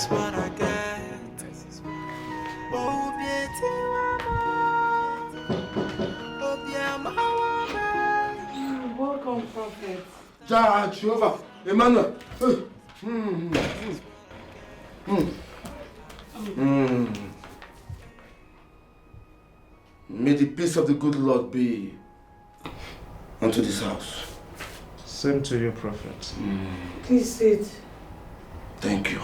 is what I get. Welcome, Prophet. Ja, Jehovah, Emmanuel. May the peace of the good Lord be unto this house. Same to you, Prophet. Please sit. Thank you.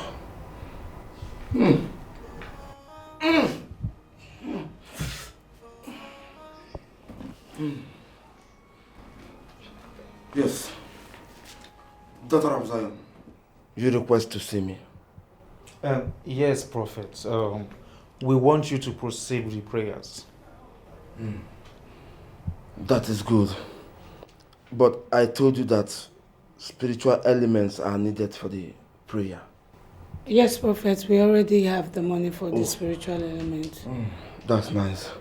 Yes. Daughter Ramzayan, you request to see me? Yes, Prophet. We want you to proceed with the prayers. That is good. But I told you that spiritual elements are needed for the prayer. Yes, Prophet, we already have the money for the spiritual element. That's nice.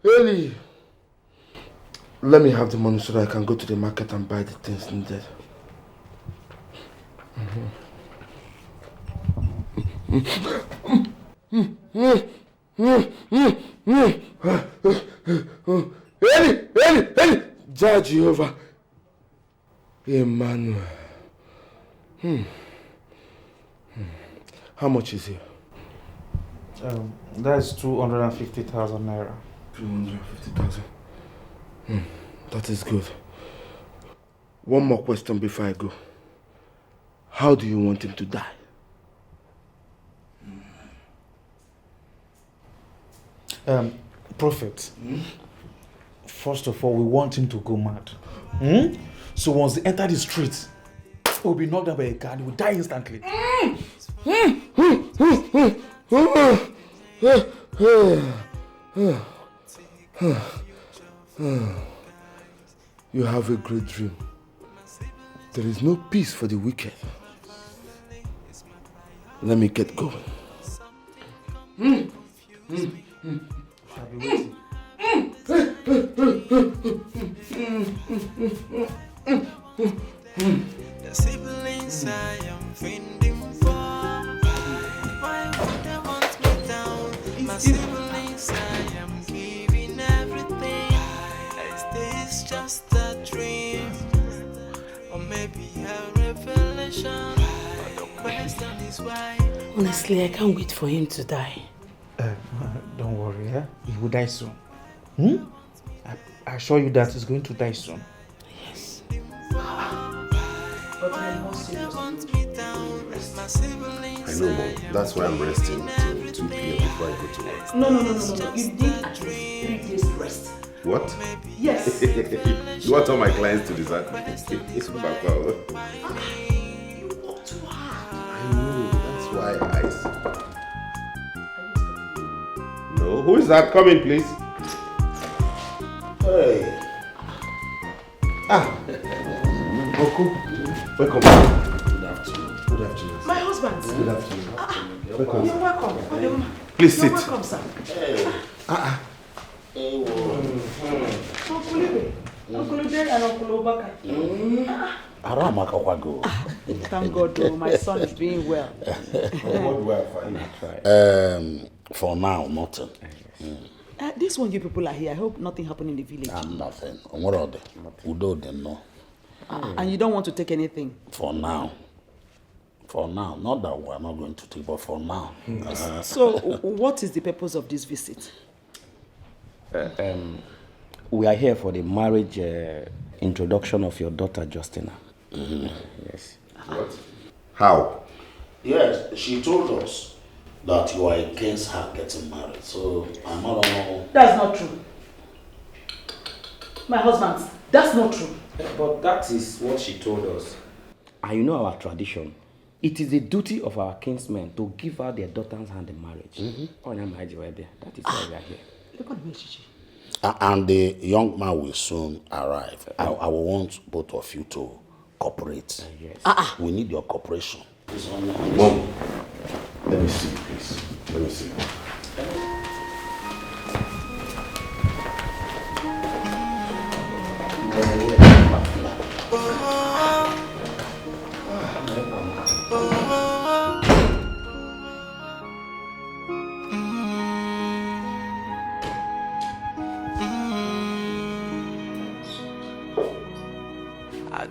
Eli! Let me have the money so that I can go to the market and buy the things needed. Eli! Jah Jehovah. Emmanuel. How much is it? That's 250,000 naira. 250,000. That is good. One more question before I go. How do you want him to die? Prophet, first of all, we want him to go mad. So once they enter the street, he will be knocked down by a car and he will die instantly. You have a great dream. There is no peace for the wicked. Let me get going. Shall be waiting. The siblings I am fending for. Why would they want me down? My siblings I am giving everything. Is this just a dream? Or maybe a revelation? But the question is why. Honestly, I can't wait for him to die. Don't worry, he will die soon. I assure you that he's going to die soon. Yes. But I must say, I know, Mom. That's why I'm resting till 2 p.m. before I go to work. No. You need at least 3 days rest. What? Yes. You want all my clients to desert me? It's Papa. You work too hard. I know. That's why I see. No. Who is that? Come in, please. Hey. Oku. Welcome. Good afternoon. Good afternoon. My husband. Good afternoon. Welcome. You're welcome. Please sit. You're welcome, sir. Hey. Uncle Ibe, Uncle Ude and Uncle Obaka. Thank God, my son is doing well. What do I find? For now, nothing. This one, you people are here. I hope nothing happened in the village. Nothing. What are they? Udo, they know. And you don't want to take anything? For now. For now. Not that we're not going to take, but for now. So, what is the purpose of this visit? We are here for the marriage introduction of your daughter, Justina. Yes. What? How? Yes, she told us that you are against her getting married. So, I don't know. That's not true. My husband, that's not true. But that is what she told us. And you know our tradition. It is the duty of our kinsmen to give her their daughter's hand in marriage. That is why we are here. Look at me, Chichi. And the young man will soon arrive. I will want both of you to cooperate. Yes. We need your cooperation. Mom, let me see, please. Let me see. I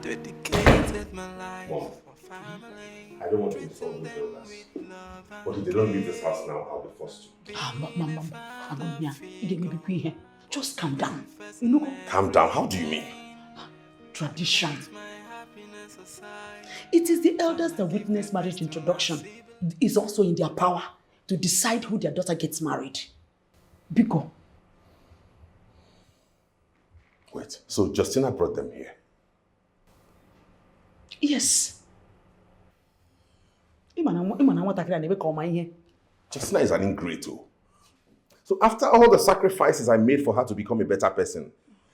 dedicated my life for family. I don't want to inform the elders. But if they don't leave this house now, I'll be forced to. Just calm down. You know, Calm down, how do you mean? tradition. It is the elders that witness marriage introduction. It's also in their power to decide who their daughter gets married. Biko. Wait, so Justina brought them here? Yes. Justina is an ingrate. So after all the sacrifices I made for her to become a better person,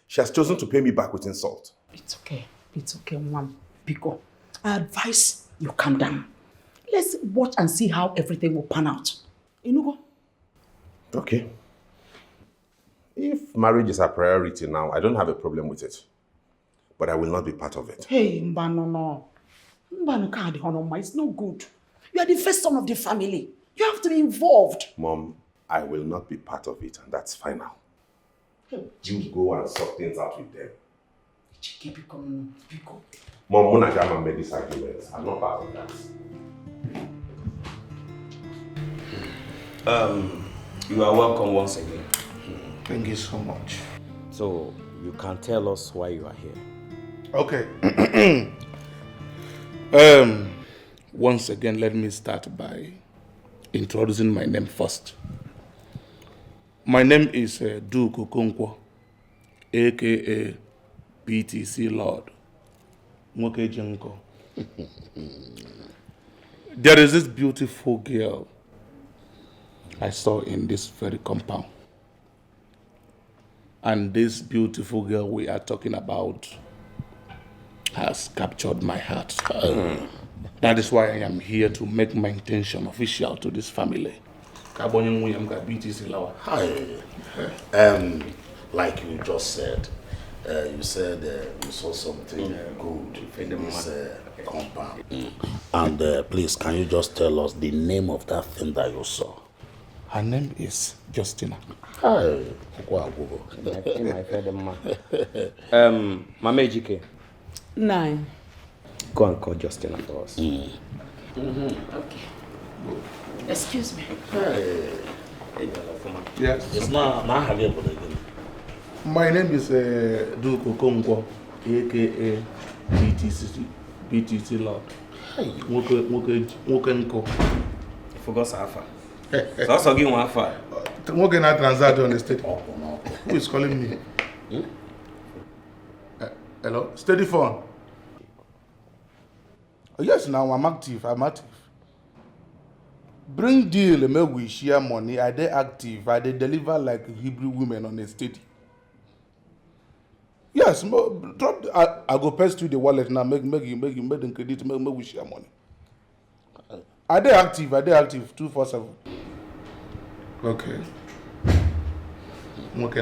she has chosen to pay me back with insult. It's okay, Mom. Biko, I advise you calm down. Let's watch and see how everything will pan out. Inugo? Okay. If marriage is a priority now, I don't have a problem with it. But I will not be part of it. Hey, Mbano, it's no good. You are the first son of the family. You have to be involved. Mom, I will not be part of it, and that's final. You go and sort things out with them. Mom, Monagama made this argument. I'm not part of that. You are welcome once again. Thank you so much. So, you can tell us why you are here. Okay. Once again, let me start by introducing my name first. My name is Duke Okonkwo, aka BTC Lord. Nwoke Jenko. There is this beautiful girl I saw in this very compound. And this beautiful girl we are talking about has captured my heart. That is why I am here to make my intention official to this family. Hi. Like you just said, you saw something good in this compound. And please, can you just tell us the name of that thing that you saw? Her name is Justina. Hi. Mama Ejike. 9. Go and call Justina for us. Okay. Excuse me. Yes. It's not again. My name is Duke Okonkwo, aka BTC Lord. Nwoke. You forgot Safa. So also give one Safa. Nwoke na transact on the state. Who is calling me? Hello? Steady phone. Yes, now I'm active. Bring deal, make we share money. I dey active. I dey deliver like Hebrew women on a steady. Yes, drop. I go paste you the wallet now. Make them credit. Make we share money. I dey active. 247. Okay. Nwoke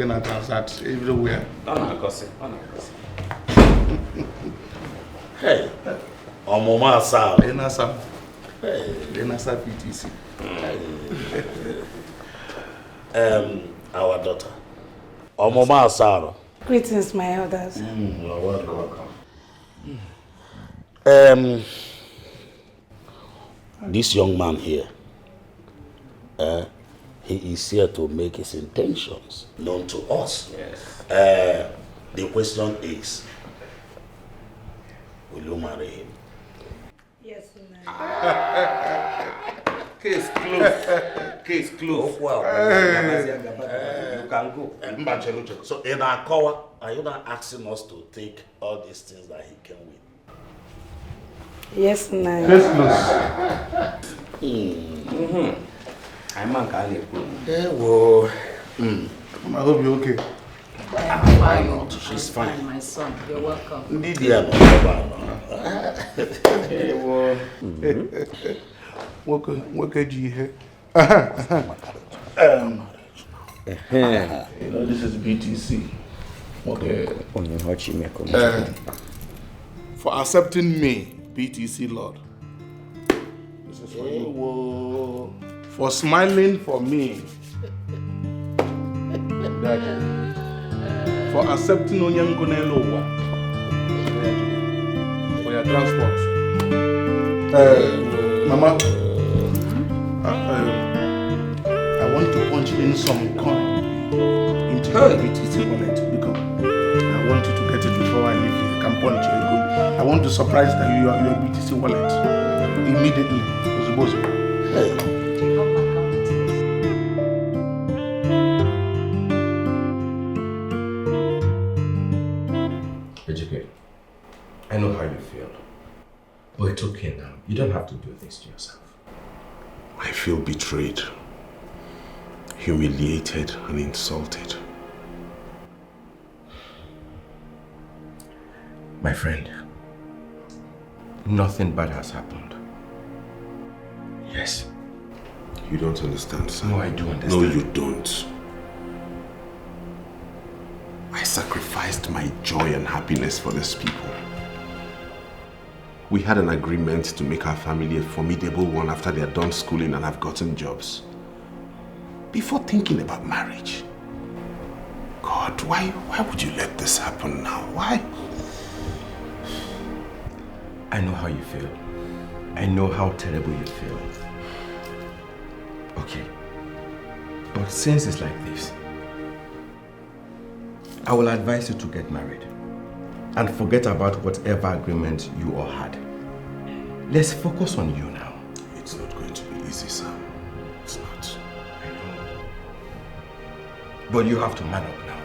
na transact everywhere. Hey, Omoma Sam. Enasa PTC. Our daughter. Omoma Sam. Greetings, my elders. You are welcome. This young man here, he is here to make his intentions known to us. Yes. The question is, will you marry him? Yes, ma'am. Case closed. You can go. So in our call, are you not asking us to take all these things that he came with? Yes, ma'am. I'm a guy. Well, I hope you're okay. why not? She's fine. My son, you're welcome. Nwoke ji ihe. This is BTC. Okay. Uh, For accepting me, BTC Lord. This is for you. For smiling for me. For accepting Onyankonelowa. For your transport. Mama, I want to punch in some coin into your BTC wallet because I want you to get it before I leave here. I can punch it. I want to surprise that you have your BTC wallet immediately. Dikeh, I know how you feel. But it's okay now. You don't have to do this to yourself. I feel betrayed, humiliated, and insulted. My friend, nothing bad has happened. Yes. You don't understand, sir. No, I do understand. No, you don't. I sacrificed my joy and happiness for these people. We had an agreement to make our family a formidable one after they are done schooling and have gotten jobs. Before thinking about marriage. God, why would you let this happen now? Why? I know how you feel. I know how terrible you feel. Okay. But since it's like this, I will advise you to get married and forget about whatever agreement you all had. Let's focus on you now. It's not going to be easy, Sam. It's not. I know. But you have to man up now.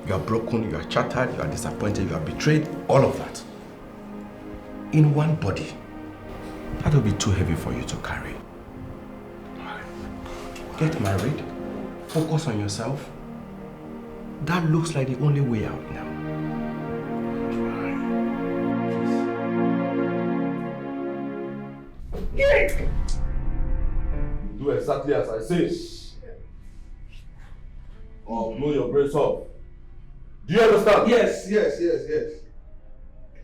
You are broken, you are shattered, you are disappointed, you are betrayed, all of that. In one body. That will be too heavy for you to carry. Get married, focus on yourself. That looks like the only way out now. Do exactly as I say. Or blow your brains off. Do you understand? Yes.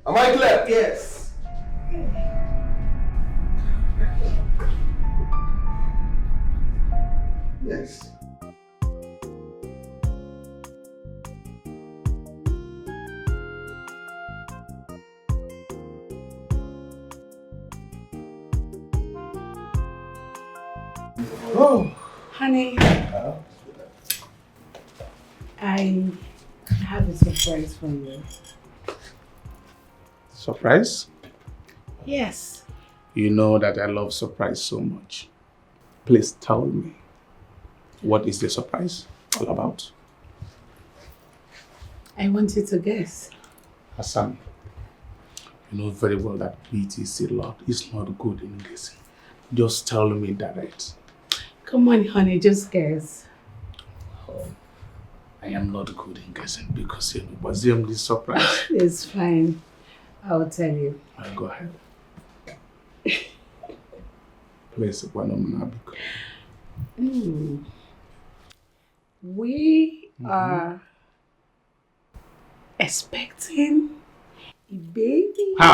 Am I clear? Yes. Yes. Oh, honey, I have a surprise for you. Surprise? Yes. You know that I love surprise so much. Please tell me, what is the surprise all about? I want you to guess. Hassan, you know very well that BTC Lord is not good in guessing. Just tell me direct. Come on, honey, just guess. Oh, I am not good in guessing because you know, was the only surprise. It's fine. I'll tell you. I'll go ahead. Please, one We are expecting a baby. My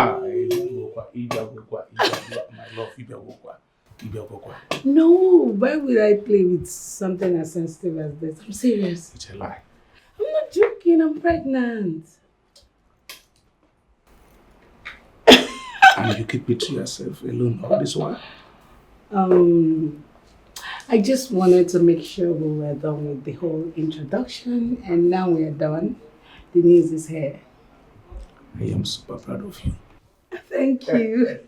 love, No, why would I play with something as sensitive as this? I'm serious. It's a lie. I'm not joking, I'm pregnant. And you keep it to yourself alone all this while? I just wanted to make sure we were done with the whole introduction, and now we're done. The news is here. I am super proud of you. Thank you.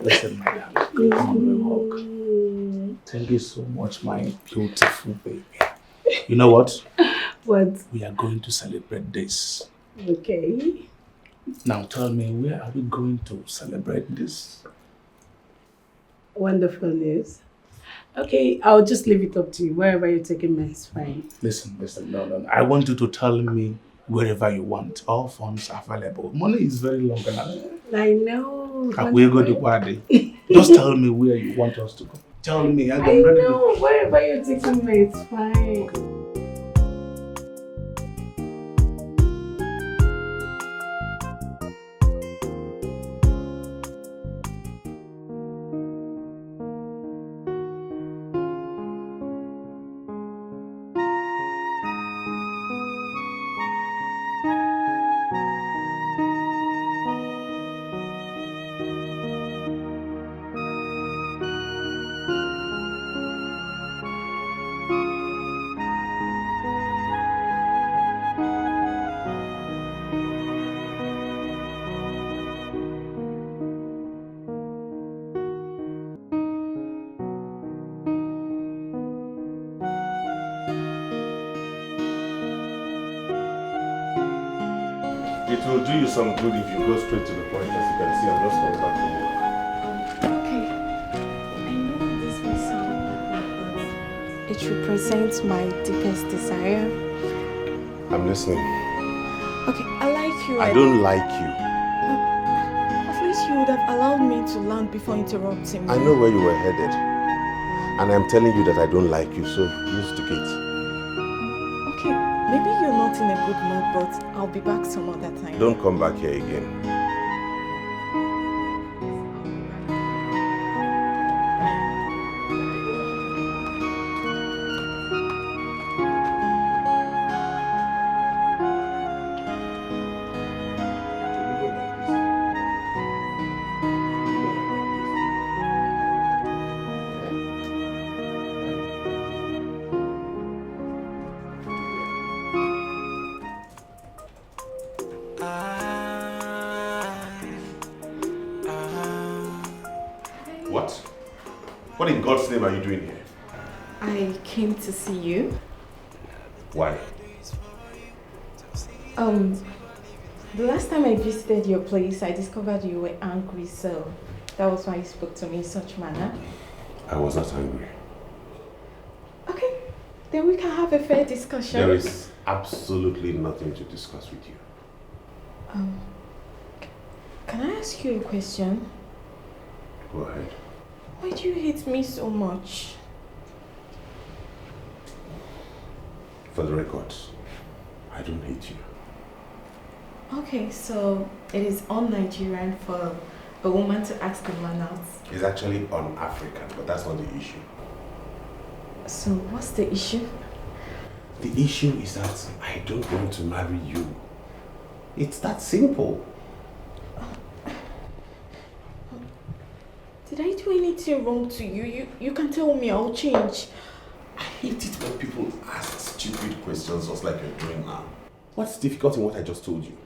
Listen, my darling, come on, hug. Thank you so much, my beautiful baby. You know what? What? We are going to celebrate this. Okay. Now tell me, where are we going to celebrate this? Wonderful news. Okay, I'll just leave it up to you. Wherever you're taking me, it's fine. Listen, no. I want you to tell me wherever you want. All funds are available. Money is very long enough. I know. Just tell me where you want us to go. Tell me, I'm I ready know, wherever you're taking me, it's fine. Okay. It will do you some good if you go straight to the point. As you can see, I'm just coming back from work. Okay. I know this may sound awkward, but it represents my deepest desire. I'm listening. Okay, I like you. I don't like you. At least you would have allowed me to land before interrupting me. I know where you were headed. And I'm telling you that I don't like you, so use the gate. Okay, maybe you're not in a good mood, but I'll be back some other time. Don't come back here again. What? What in God's name are you doing here? I came to see you. Why? The last time I visited your place, I discovered you were angry, so that was why you spoke to me in such manner. I was not angry. Okay, then we can have a fair discussion. There is absolutely nothing to discuss with you. Can I ask you a question? Go ahead. Why do you hate me so much? For the record, I don't hate you. Okay, so it is un-Nigerian for a woman to ask a man out. It's actually un-African, but that's not the issue. So what's the issue? The issue is that I don't want to marry you. It's that simple. Did I do anything wrong to you? You can tell me, I'll change. I hate it when people ask stupid questions just like you're doing now. What's difficult in what I just told you?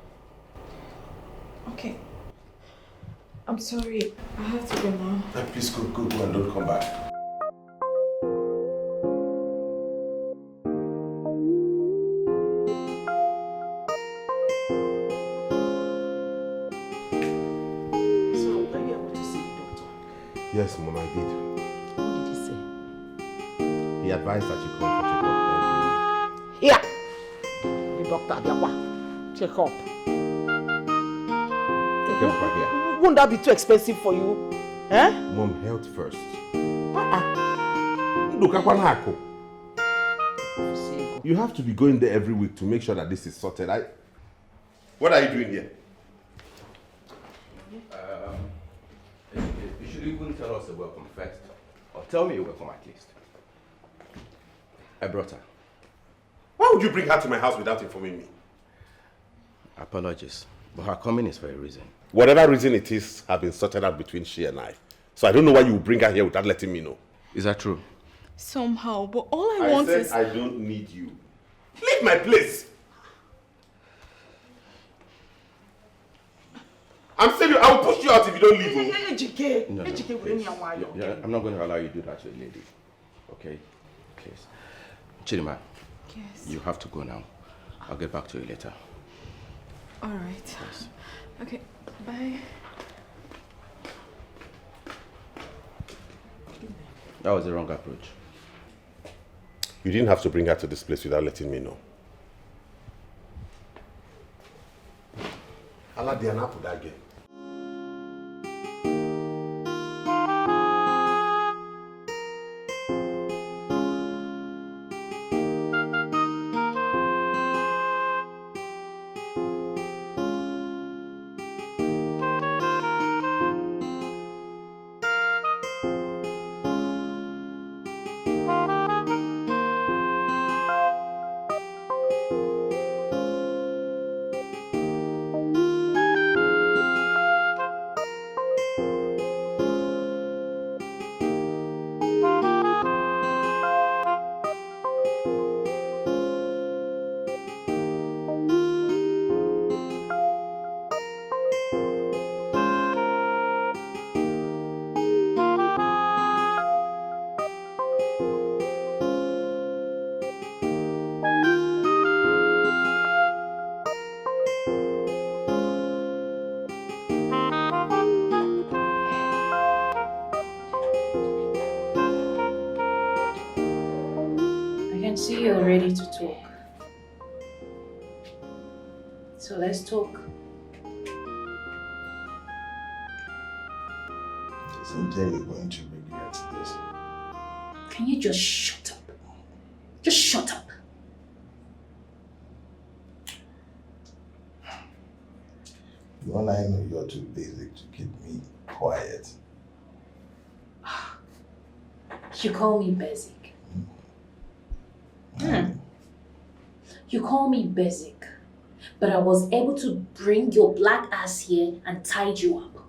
Okay. I'm sorry. I have to go now. Please go and don't come back. Yes, Mom, I did. What did he say? He advised that you come for checkup every week. Here! The doctor, check up. Take him over here. Won't that be too expensive for you? Eh? Mom, health first. You have to be going there every week to make sure that this is sorted. What are you doing here? You should even tell us a welcome first. Or tell me a welcome at least. I brought her. Why would you bring her to my house without informing me? Apologies, but her coming is for a reason. Whatever reason it is, have been sorted out between she and I. So I don't know why you would bring her here without letting me know. Is that true? Somehow, but all I want is... I don't need you. Leave my place! I'm serious, I will push you out if you don't leave. No, please. Yeah, I'm not going to allow you to do that to a lady. Okay? Please. Chidima, Yes. you have to go now. I'll get back to you later. All right. Yes. Okay, bye. That was the wrong approach. You didn't have to bring her to this place without letting me know. Allah Diana put that game. So let's talk. Sincerely going to regret this. Can you just shut up? Just shut up. When I know you're too basic to keep me quiet. You call me basic. You call me basic. But I was able to bring your black ass here and tied you up.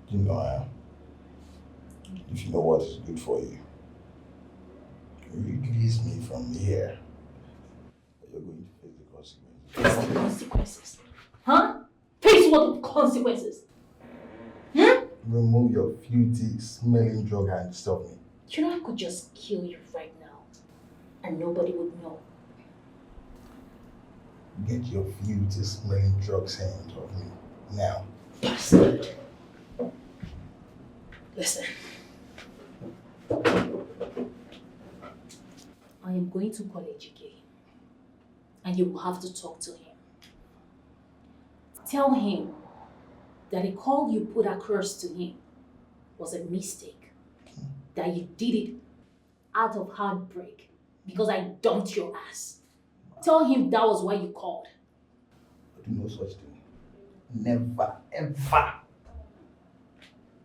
You know I am. If you know what is good for you, release me from here. You're going to face the consequences. Face the consequences? Huh? Face what consequences? Remove your filthy, smelling drug and stop me. You know I could just kill you right now. And nobody would know. Get your filthy, smelling drugs hands off me. Now. Bastard. Listen. I am going to call Dikeh. And you will have to talk to him. Tell him that the call you put across to him was a mistake. That you did it out of heartbreak because I dumped your ass. Tell him that was why you called. I do no such thing. Never, ever.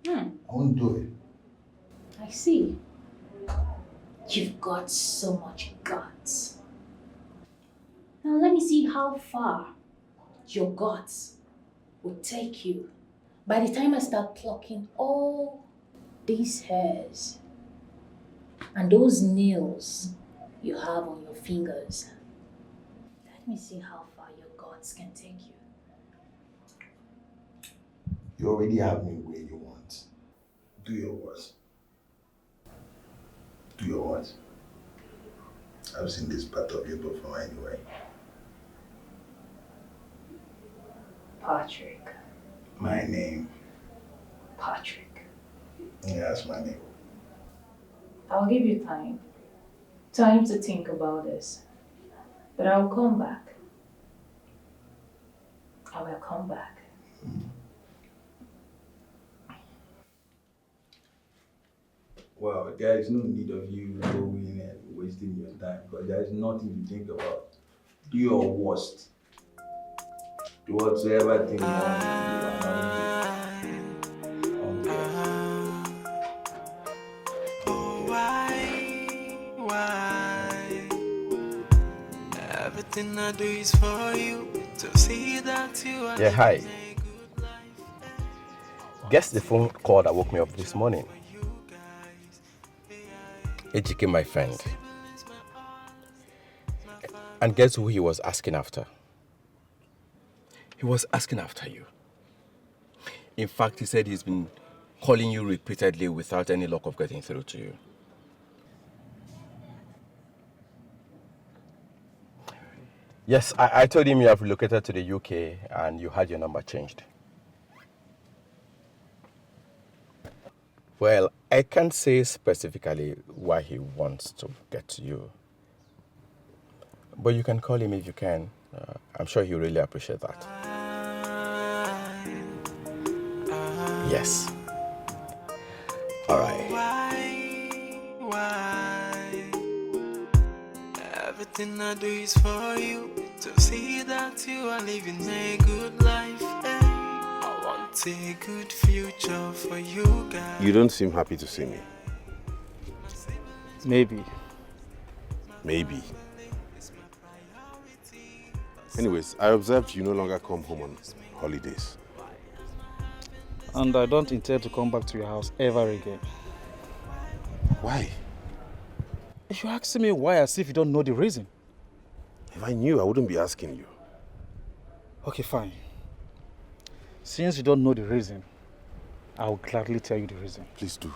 I won't do it. I see. You've got so much guts. Now let me see how far your guts will take you by the time I start plucking all these hairs and those nails you have on your fingers. Let me see how far your guts can take you. You already have me where you want. Do your worst. Do your worst. I've seen this part of you before anyway. Patrick. My name. Patrick. Yeah, that's my name. I'll give you time. Time to think about this. But I'll come back. I will come back. Well, there is no need of you going and wasting your time because there is nothing to think about. Do your worst. Do whatsoever thing you want to do. Why? Everything I do is for you to see that you are. Yeah, hi. Guess the phone call that woke me up this morning. Dikeh, my friend. And guess who he was asking after? He was asking after you. In fact, he said he's been calling you repeatedly without any luck of getting through to you. Yes, I told him you have relocated to the UK and you had your number changed. Well, I can't say specifically why he wants to get to you. But you can call him if you can. I'm sure he'll really appreciate that. Yes. All right. Why? Everything I do is for you to see that you are living a good life. I want a good future for you guys. You don't seem happy to see me. Maybe. Maybe. Anyways, I observed you no longer come home on holidays. And I don't intend to come back to your house ever again. Why? If you ask me why as if you don't know the reason. If I knew, I wouldn't be asking you. Okay, fine. Since you don't know the reason, I will gladly tell you the reason. Please do.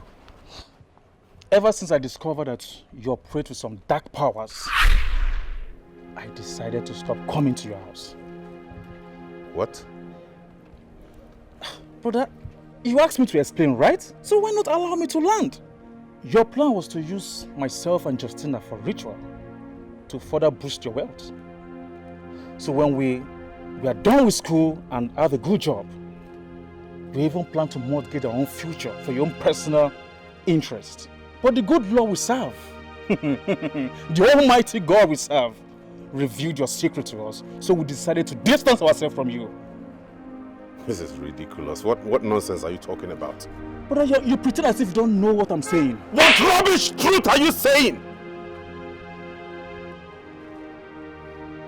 Ever since I discovered that you operate with some dark powers, I decided to stop coming to your house. What? Brother, you asked me to explain, right? So why not allow me to land? Your plan was to use myself and Justina for ritual to further boost your wealth. So when we are done with school and have a good job, we even plan to mortgage our own future for your own personal interest. But the good Lord we serve, the Almighty God we serve, revealed your secret to us, so we decided to distance ourselves from you. This is ridiculous. What nonsense are you talking about? But you pretend as if you don't know what I'm saying. What rubbish truth are you saying?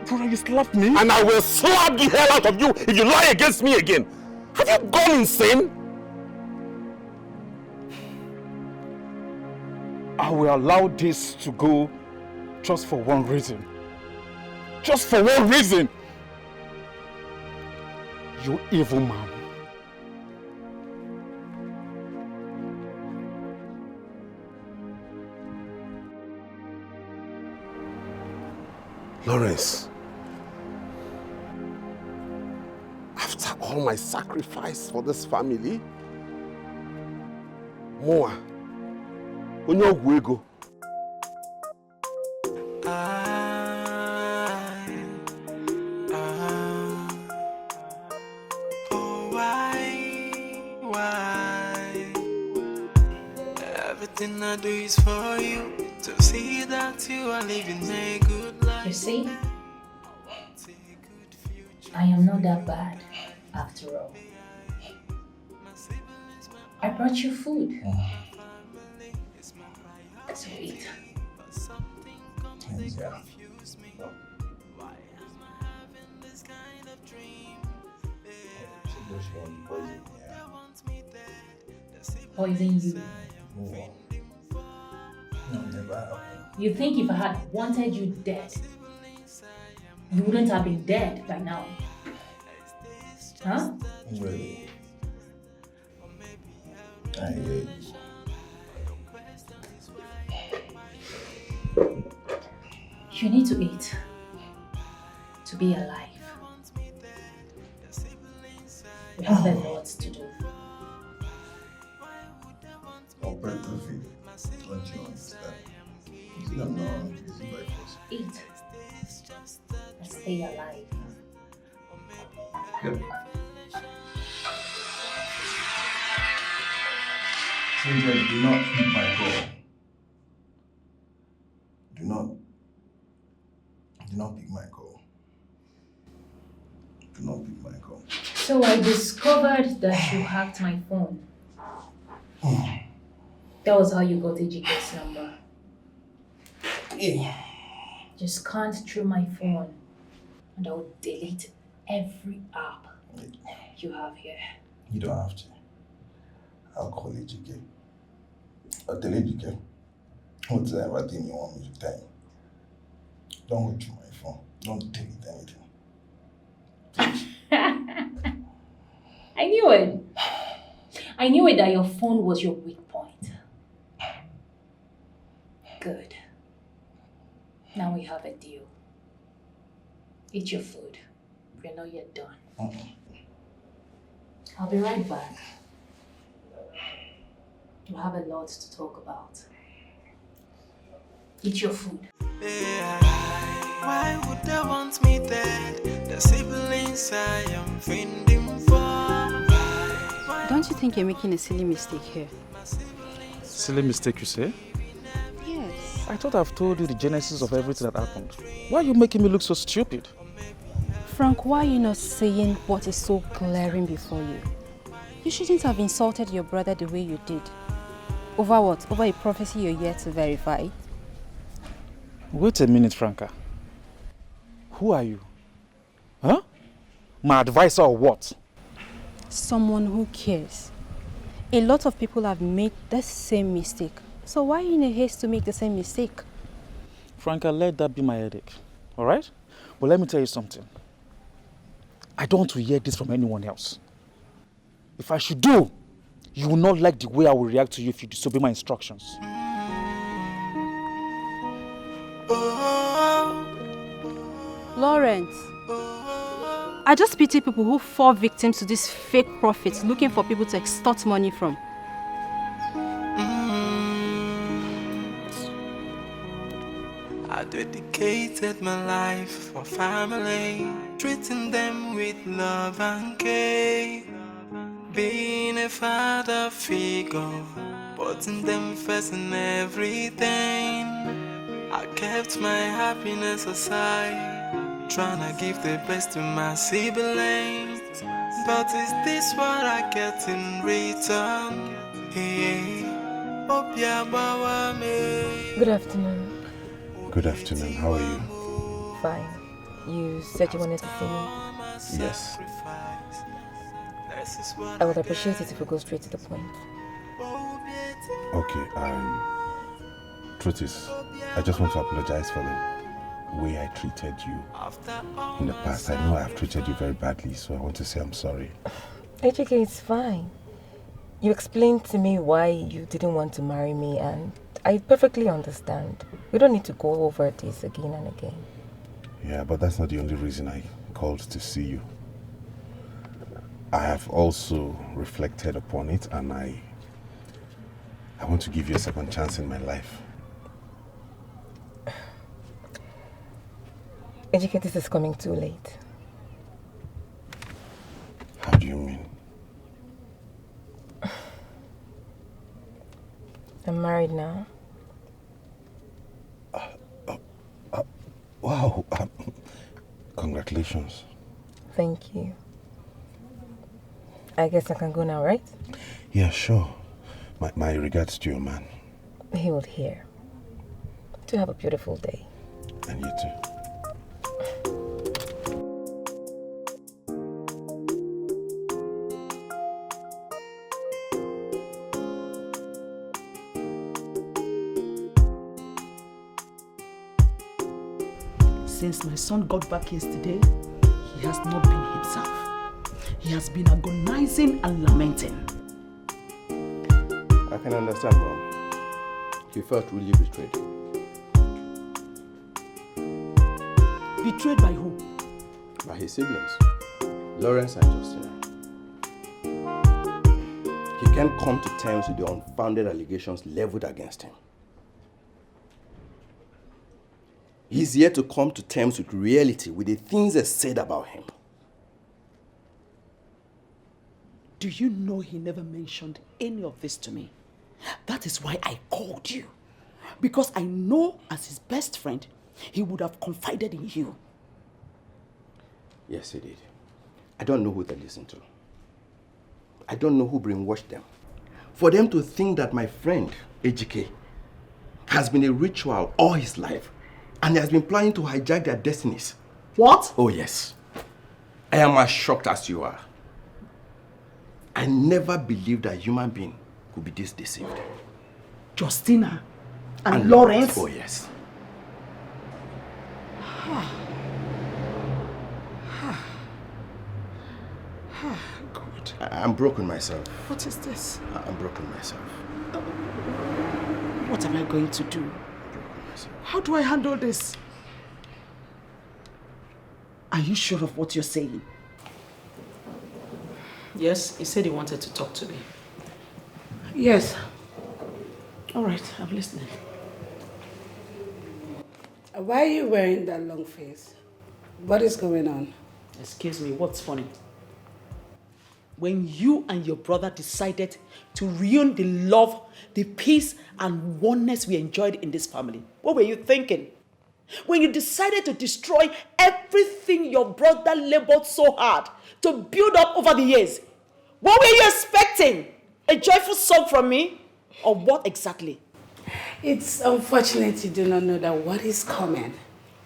Brother, you slapped me? And I will slap the hell out of you if you lie against me again. Have you gone insane? I will allow this to go just for one reason. Just for one reason. You evil man. Lawrence, after all my sacrifice for this family, Moa, onye ogwu ego. Everything I do is for you, to see that you are living a good life. You see, I am not that bad after all. I brought you food. So eat. Yeah. Poison you. No, never. You think if I had wanted you dead, you wouldn't have been dead by now? Huh? Really? I hear you. You need to eat to be alive. We have a lot to do. Operative, don't you understand? You don't know, it's by force. Eat and stay alive. Yep. Children, do not pick my call. Do not pick my call. Do not pick my call. So I discovered that you hacked my phone. That was how you got Dikeh's number. You scanned through my phone and I will delete every app you have here. You don't have to. I'll call you Dikeh. I'll tell you Dikeh. Whatever thing you want me to tell you. Don't go through my phone. Don't delete anything. I knew it. I knew it that your phone was your weak point. Good. Now we have a deal. Eat your food. We're not yet done. I'll be right back. We'll have a lot to talk about. Eat your food. Why would they want me dead? The siblings I am finding for. Don't you think you're making a silly mistake here? Silly mistake, you say? Yes. I thought I've told you the genesis of everything that happened. Why are you making me look so stupid? Frank, why are you not saying what is so glaring before you? You shouldn't have insulted your brother the way you did. Over what? Over a prophecy you're yet to verify? Wait a minute, Franca. Who are you? Huh? My advisor or what? Someone who cares. A lot of people have made the same mistake. So why are you in a haste to make the same mistake? Franca, let that be my headache. Alright? But let me tell you something. I don't want to hear this from anyone else. If I should do, you will not like the way I will react to you if you disobey my instructions. Lawrence, I just pity people who fall victims to these fake prophets looking for people to extort money from. I dedicated my life for family, treating them with love and care. Being a father figure, putting them first in everything. I kept my happiness aside, trying to give the best to my siblings. But is this what I get in return? Hey, Good afternoon. Good afternoon. How are you? Fine. You said you wanted to see me? Yes. I would appreciate it if we go straight to the point. Okay, truth is, I just want to apologize for the way I treated you in the past. I know I have treated you very badly, so I want to say I'm sorry. HK, it's fine. You explained to me why you didn't want to marry me, and I perfectly understand. We don't need to go over this again and again. Yeah, but that's not the only reason I called to see you. I have also reflected upon it, and I want to give you a second chance in my life. HK, this is coming too late. How do you mean? I'm married now. Wow. Congratulations. Thank you. I guess I can go now, right? Yeah, sure. My regards to your man. He would hear. To have a beautiful day. And you too. Since my son got back yesterday, he has not been himself. He has been agonizing and lamenting. I can understand, Mom. He felt really betrayed. Betrayed by who? By his siblings, Lawrence and Justina. He can't come to terms with the unfounded allegations leveled against him. He's yet to come to terms with reality, with the things they said about him. Do you know he never mentioned any of this to me? That is why I called you. Because I know as his best friend, he would have confided in you. Yes, he did. I don't know who they listened to. I don't know who brainwashed them. For them to think that my friend, Ejike, has been a ritual all his life, and he has been planning to hijack their destinies. What? Oh yes. I am as shocked as you are. I never believed that a human being could be this deceived. Justina and Lawrence? Oh yes. God. I'm broken myself. What is this? I'm broken myself. What am I going to do? How do I handle this? Are you sure of what you're saying? Yes, he said he wanted to talk to me. Yes. All right, I'm listening. Why are you wearing that long face? What is going on? Excuse me, what's funny? When you and your brother decided to ruin the love, the peace and oneness we enjoyed in this family, what were you thinking? When you decided to destroy everything your brother labored so hard to build up over the years, what were you expecting? A joyful song from me? Or what exactly? It's unfortunate you do not know that what is coming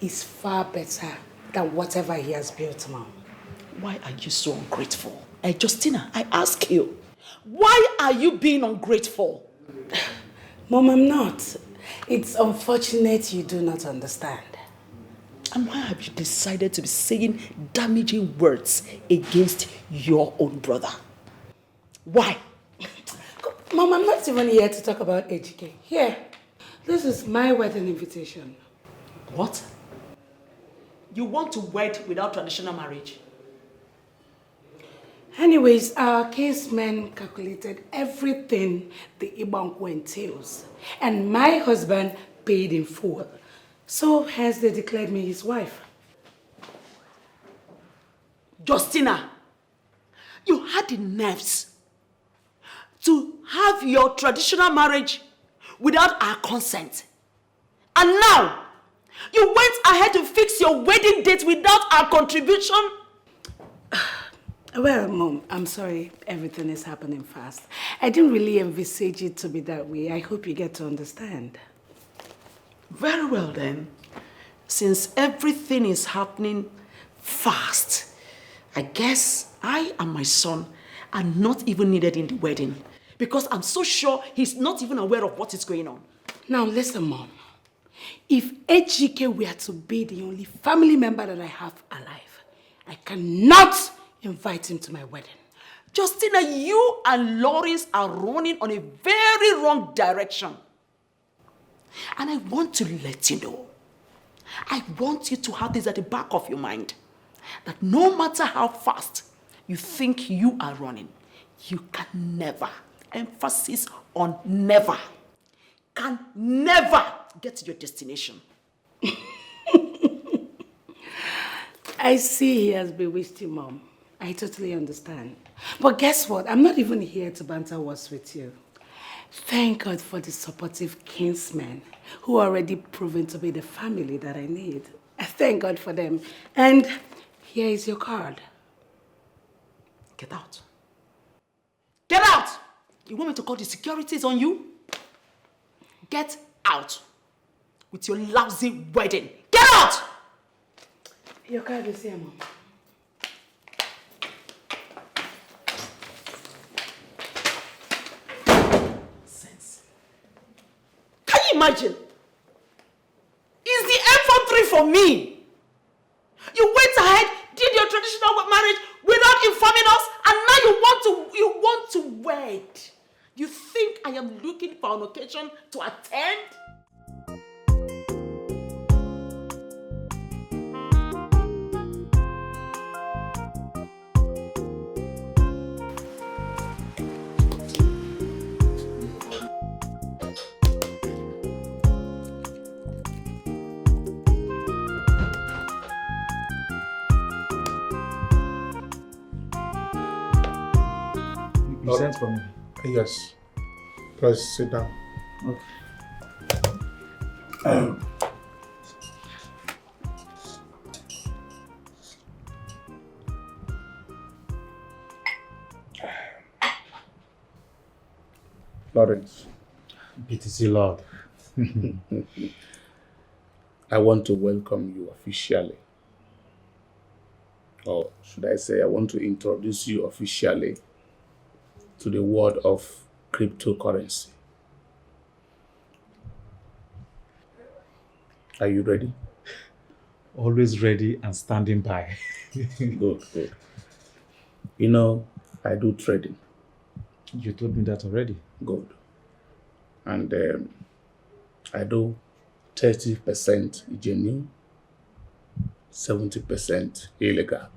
is far better than whatever he has built, Mom. Why are you so ungrateful? Justina, I ask you, why are you being ungrateful? Mom, I'm not. It's unfortunate you do not understand. And why have you decided to be saying damaging words against your own brother? Why? Mom, I'm not even here to talk about HK. Here, this is my wedding invitation. What? You want to wed without traditional marriage? Anyways, our caseman calculated everything the Ibanku entails, and my husband paid in full. So has they declared me his wife? Justina, you had the nerves to have your traditional marriage without our consent. And now, you went ahead to fix your wedding date without our contribution? Well, Mom, I'm sorry everything is happening fast. I didn't really envisage it to be that way. I hope you get to understand. Very well then. Since everything is happening fast, I guess I and my son are not even needed in the wedding because I'm so sure he's not even aware of what is going on. Now listen, Mom. If Ejike were to be the only family member that I have alive, I cannot invite him to my wedding. Justina, you and Lawrence are running on a very wrong direction. And I want to let you know, I want you to have this at the back of your mind, that no matter how fast you think you are running, you can never, emphasis on never, can never get to your destination. I see he has bewitched you, Mom. I totally understand. But guess what? I'm not even here to banter words with you. Thank God for the supportive kinsmen who are already proven to be the family that I need. Thank God for them. And here is your card. Get out. Get out! You want me to call the securities on you? Get out with your lousy wedding. Get out! Your card is here, Mom. Can you imagine? Is the M43 for me? You went ahead, did your traditional marriage without informing us, and now you want to wed. You think I am looking for an occasion to attend? You sent for me? Yes. Please sit down. Okay. Lawrence. BTC Lord. I want to welcome you officially. Or should I say, I want to introduce you officially to the world of cryptocurrency. Are you ready? Always ready and standing by. Good, good. You know, I do trading. You told me that already. Good. And I do 30% genuine, 70% illegal.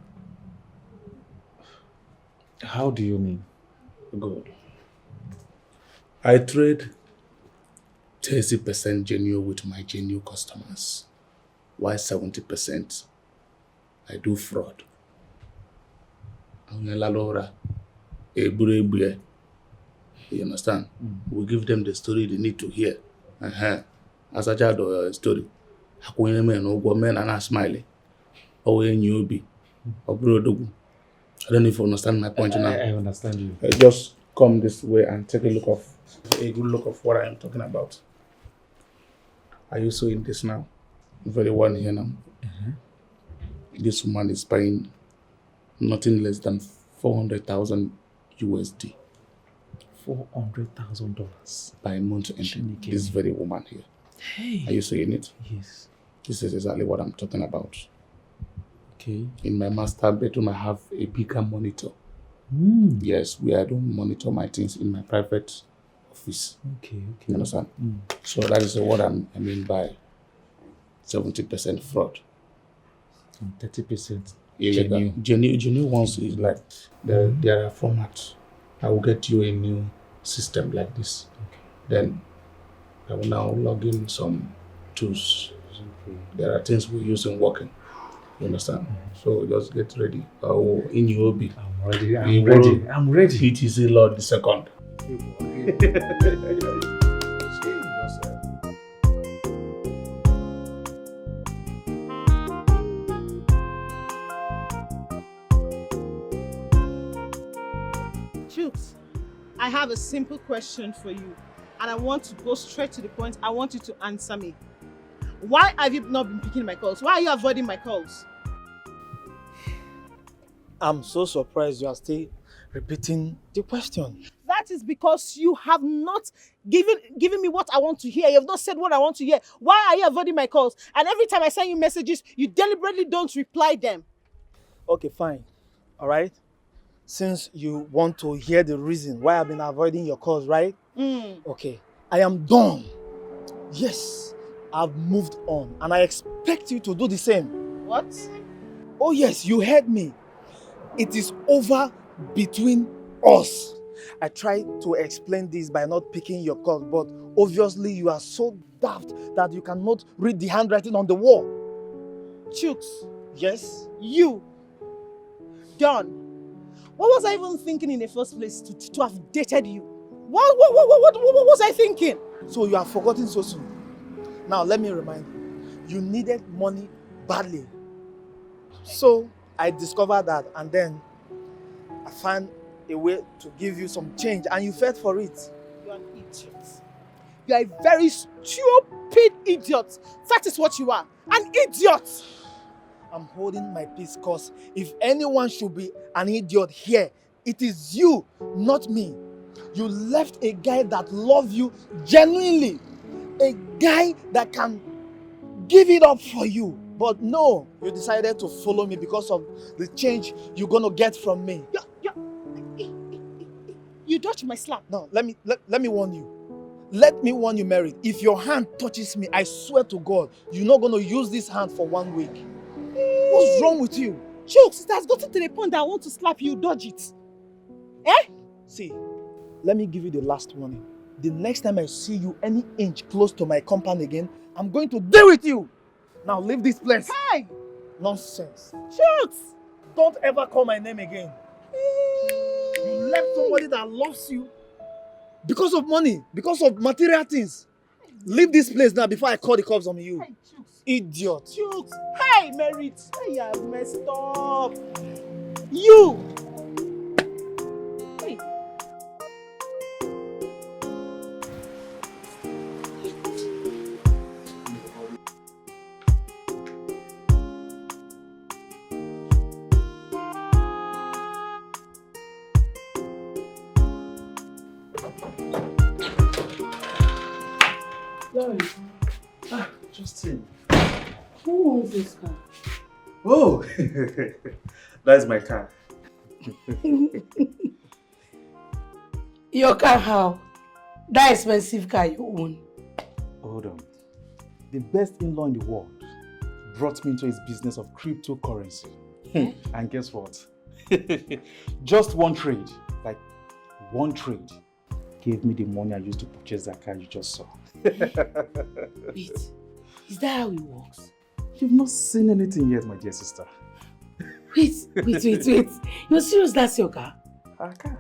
How do you mean? Good. I trade 30% genuine with my genuine customers, while 70% I do fraud. You understand? We give them the story they need to hear. As a child of a story, I don't know if you understand my point now. I understand you. Just come this way and take a good look of what I am talking about. Are you seeing this now? Very one here now. This woman is buying nothing less than 400,000 USD. $400,000 by month end. This very woman here. Hey. Are you seeing it? Yes. This is exactly what I'm talking about. Okay. In my master bedroom, I have a bigger monitor. Yes, where I don't monitor my things in my private office. Okay. You understand? So that is what I mean by 70% fraud. And 30% illegal. Genuine ones is like there are formats. I will get you a new system like this. Okay. Then I will now log in some tools There are things we use in working. You understand? So just get ready. Oh, in your be. I'm ready. I'm ready. It is a Lord the second. Chooks, I have a simple question for you, and I want to go straight to the point. I want you to answer me. Why have you not been picking my calls? Why are you avoiding my calls? I'm so surprised you are still repeating the question. That is because you have not given me what I want to hear. You have not said what I want to hear. Why are you avoiding my calls? And every time I send you messages, you deliberately don't reply them. Okay, fine. All right? Since you want to hear the reason why I've been avoiding your calls, right? Okay. I am done. Yes, I've moved on. And I expect you to do the same. What? Oh yes, you heard me. It is over between us. I tried to explain this by not picking your calls, but obviously you are so daft that you cannot read the handwriting on the wall. Chooks. Yes? You. Don. What was I even thinking in the first place to have dated you? What was I thinking? So you have forgotten so soon. Now let me remind you. You needed money badly. So I discovered that, and then I found a way to give you some change, and you fed for it. You're an idiot. You are a very stupid idiot. That is what you are. An idiot. I'm holding my peace, because if anyone should be an idiot here, it is you, not me. You left a guy that loves you genuinely. A guy that can give it up for you. But no, you decided to follow me because of the change you're going to get from me. You dodged my slap. No, let me warn you. Let me warn you, Mary. If your hand touches me, I swear to God, you're not going to use this hand for 1 week. What's wrong with you? Chooks, it has gotten to the point that I want to slap you, dodge it. Eh? See, let me give you the last warning. The next time I see you any inch close to my compound again, I'm going to deal with you. Now leave this place. Hey! Nonsense. Chooks! Don't ever call my name again. You left somebody that loves you because of money, because of material things. Leave this place now before I call the cops on you. Hey, Chooks. Idiot. Chooks. Hey, Merit. Hey, you have messed up. You. Hey. Justin. Who owns this car? Oh, that's my car. Your car how? That expensive car you own. Hold on. The best in-law in the world brought me into his business of cryptocurrency. And guess what? Just one trade, like one trade, gave me the money I used to purchase that car you just saw. Wait, is that how it works? You've not seen anything yet, my dear sister. Wait. You're serious that's your car? Our car.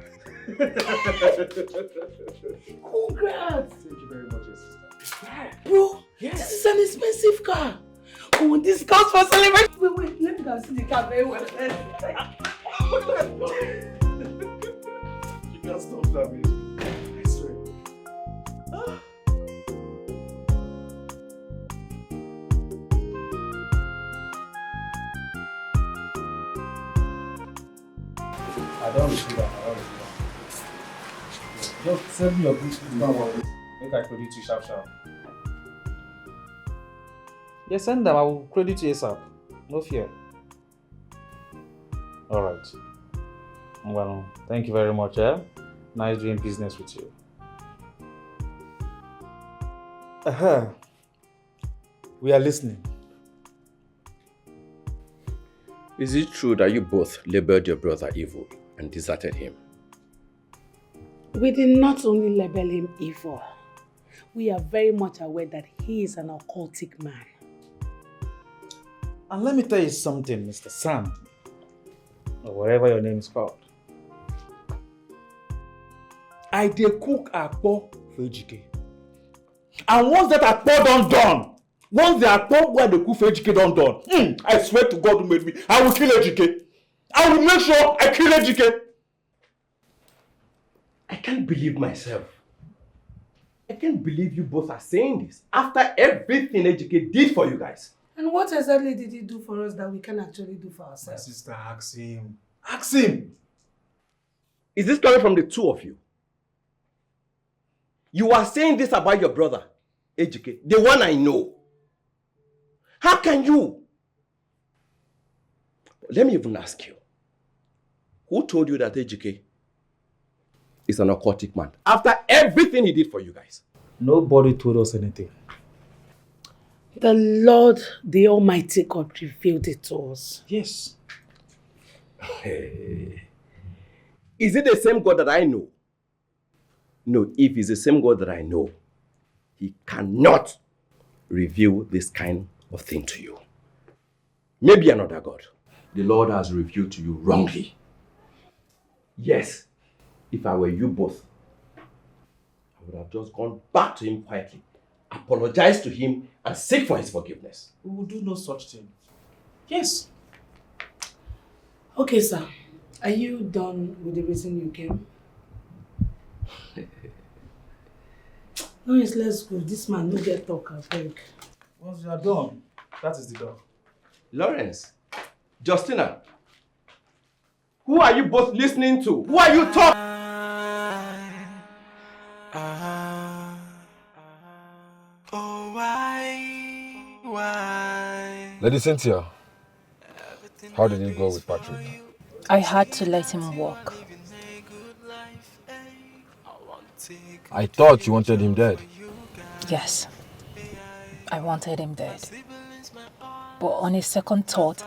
Congrats! Thank you very much, dear sister. Bro, this is an expensive car. Oh, this counts for celebration. Wait, let me go and see the car very well. You can't stop that, baby. I swear. I don't receive that. Just send me your goods, don't worry. Make I credit you sharp. Yes, send them. I will credit you ASAP. No fear. Alright. Well, thank you very much. Nice doing business with you. We are listening. Is it true that you both labeled your brother evil and deserted him? We did not only label him evil. We are very much aware that he is an occultic man. And let me tell you something, Mr. Sam, or whatever your name is called. I did cook akpo for Ejike. And once that akpo done, once the akpo where the cook for Ejike done, I swear to God who made me, I will kill Ejike. I will make sure I kill Ejike. I can't believe myself. I can't believe you both are saying this after everything Ejike did for you guys. And what exactly did he do for us that we can actually do for ourselves? My sister, ask him. Ask him! Is this coming from the two of you? You are saying this about your brother, Ejike, the one I know. How can you? Let me even ask you. Who told you that Ejike is an occultic man after everything he did for you guys? Nobody told us anything. The Lord, the Almighty God, revealed it to us. Yes. Hey. Is it the same God that I know? No, if it's the same God that I know, he cannot reveal this kind of thing to you. Maybe another God. The Lord has revealed to you wrongly. Yes, if I were you both, I would have just gone back to him quietly, apologize to him, and seek for his forgiveness. We will do no such thing. Yes. Okay, sir. Are you done with the reason you came? No, yes, let's go. This man no get talk, I think. Once you are done, that is the door. Lawrence, Justina, who are you both listening to? Who are you talking? Oh, why? Lady Cynthia, how did it go with Patrick? I had to let him walk. I thought you wanted him dead. Yes, I wanted him dead. But on a second thought,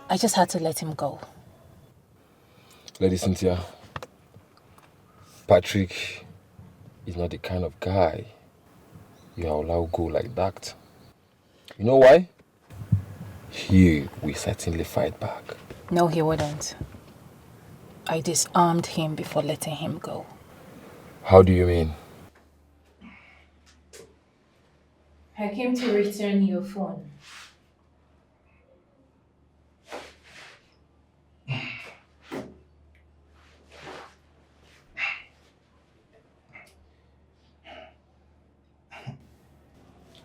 I just had to let him go. Lady Cynthia, Patrick is not the kind of guy you allow go like that. You know why? He will certainly fight back. No, he wouldn't. I disarmed him before letting him go. How do you mean? I came to return your phone.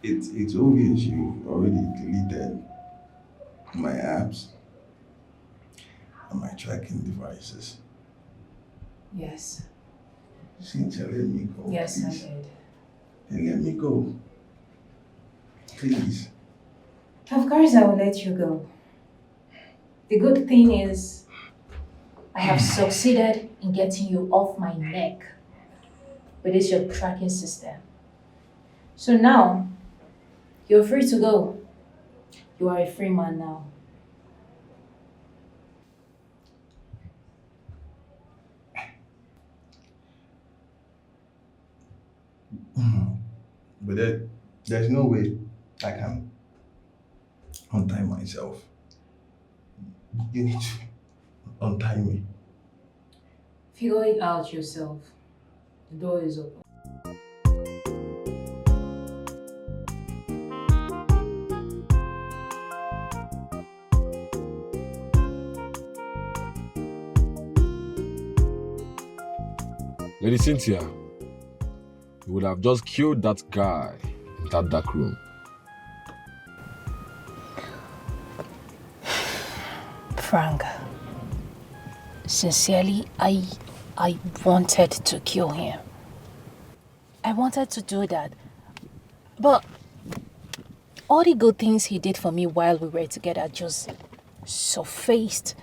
It's obvious you already deleted my apps and my tracking devices. Yes. Cynthia, let me go. Yes, please. I did. Then let me go. Please. Of course I will let you go. The good thing is, I have succeeded in getting you off my neck with this your tracking system. So now, you're free to go. You are a free man now. But there's no way I can untie myself. You need to untie me. Figure it out yourself. The door is open. Lady Cynthia, you would have just killed that guy in that dark room. Frank, sincerely, I wanted to kill him. I wanted to do that. But all the good things he did for me while we were together just surfaced.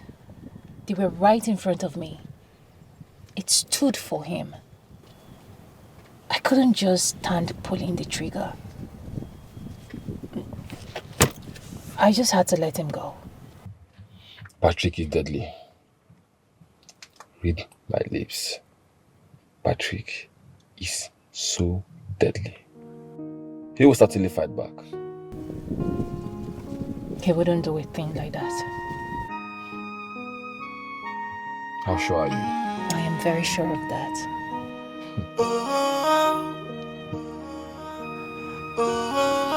They were right in front of me. It stood for him. I couldn't just stand pulling the trigger. I just had to let him go. Patrick is deadly. Read my lips. Patrick is so deadly. He will certainly fight back. He wouldn't do a thing like that. How sure are you? I am very sure of that.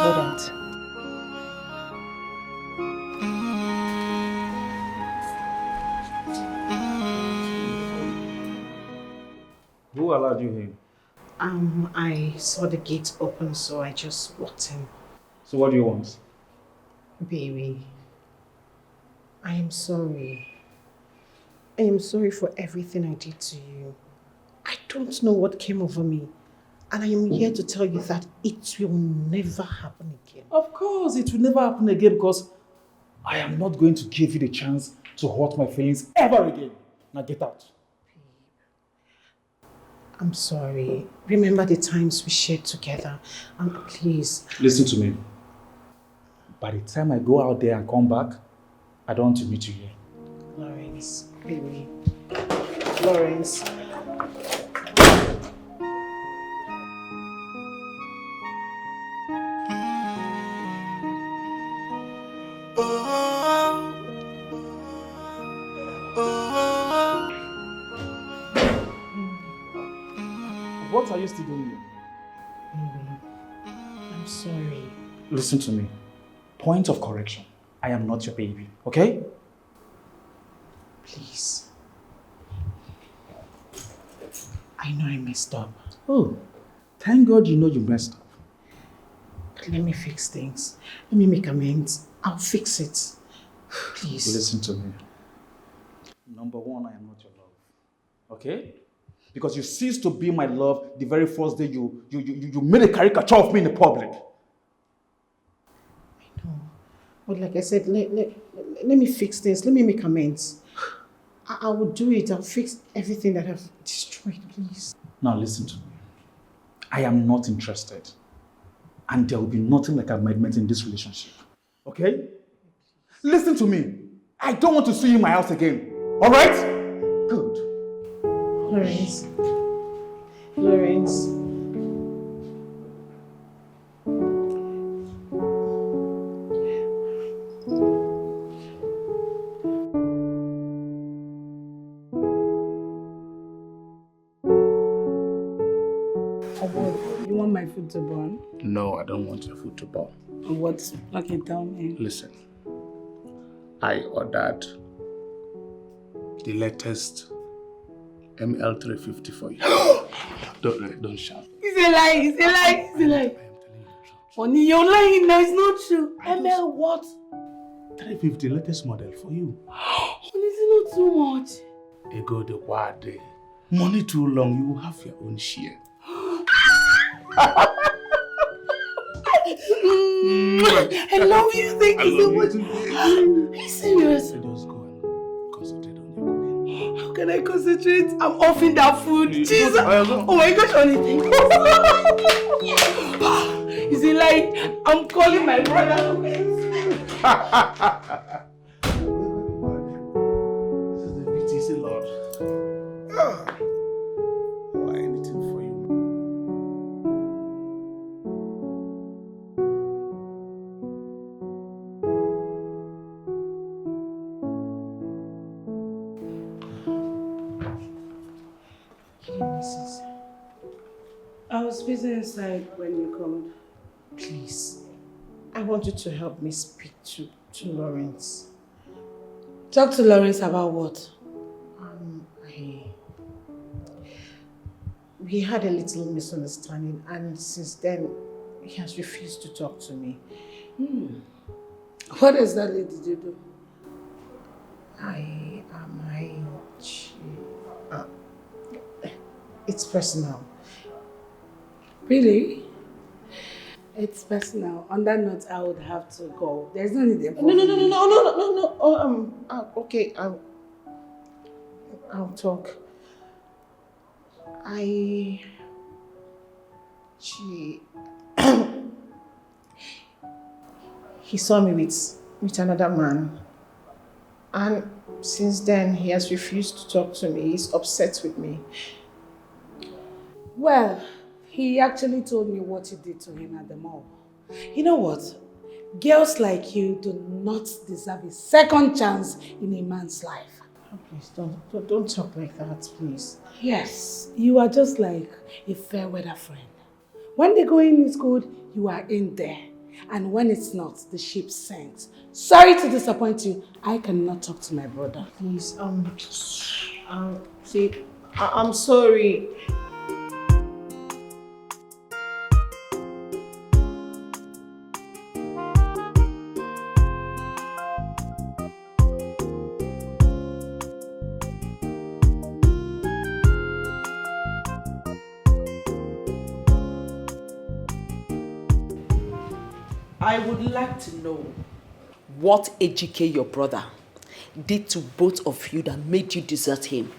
Wouldn't. Who allowed you in? I saw the gate open, so I just walked in. So what do you want? Baby, I am sorry. I am sorry for everything I did to you. I don't know what came over me. And I am here to tell you that it will never happen again. Of course, it will never happen again because I am not going to give you the chance to hurt my feelings ever again. Now get out. I'm sorry. Remember the times we shared together. And please. Listen to me. By the time I go out there and come back, I don't want to meet you here. Lawrence, baby. Lawrence. What are you still doing here? Baby, I'm sorry. Listen to me. Point of correction. I am not your baby, okay? Please. I know I messed up. Oh, thank God you know you messed up. Let me fix things. Let me make amends. I'll fix it. Please. Listen to me. Number one, I am not your love. Okay? Because you ceased to be my love the very first day you made a caricature of me in the public. I know. But like I said, let me fix things. Let me make amends. I will do it. I'll fix everything that I've destroyed, please. Now listen to me. I am not interested. And there will be nothing like amendment in this relationship. Okay? Listen to me. I don't want to see you in my house again. Alright? Good. Lawrence. Lawrence. You want my food to burn? No, I don't want your food to burn. What? Okay, tell me. Listen, I ordered the latest ML350 for you. Don't shout. It's a lie, it's a lie, it's a lie. Honey, you're lying now, it's not true. ML what? 350, latest model for you. Honey, it's not too much. Ego the word. Money too long, you will have your own share. I love you, thank you so much. Are you serious? Just go and concentrate on your cooking. How can I concentrate? I'm off in that food. Jesus. Oh my gosh, honey, thank you. Is it like I'm calling my brother? This is the BTC Lord. Or anything for you. I was busy inside when you called. Please. I want you to help me speak to Lawrence. Talk to Lawrence about what? We had a little misunderstanding, and since then, he has refused to talk to me. What exactly did you do? It's personal. Really? It's personal. On that note, I would have to go. There's no need there. No. Okay, I'll talk. He saw me with another man. And since then, he has refused to talk to me. He's upset with me. Well, he actually told me what you did to him at the mall. You know what? Girls like you do not deserve a second chance in a man's life. Oh, please, don't talk like that, please. Yes, you are just like a fair weather friend. When the going is good, you are in there. And when it's not, the ship sinks. Sorry to disappoint you. I cannot talk to my brother. Please, see, I'm sorry. I would like to know what Ejike, your brother, did to both of you that made you desert him.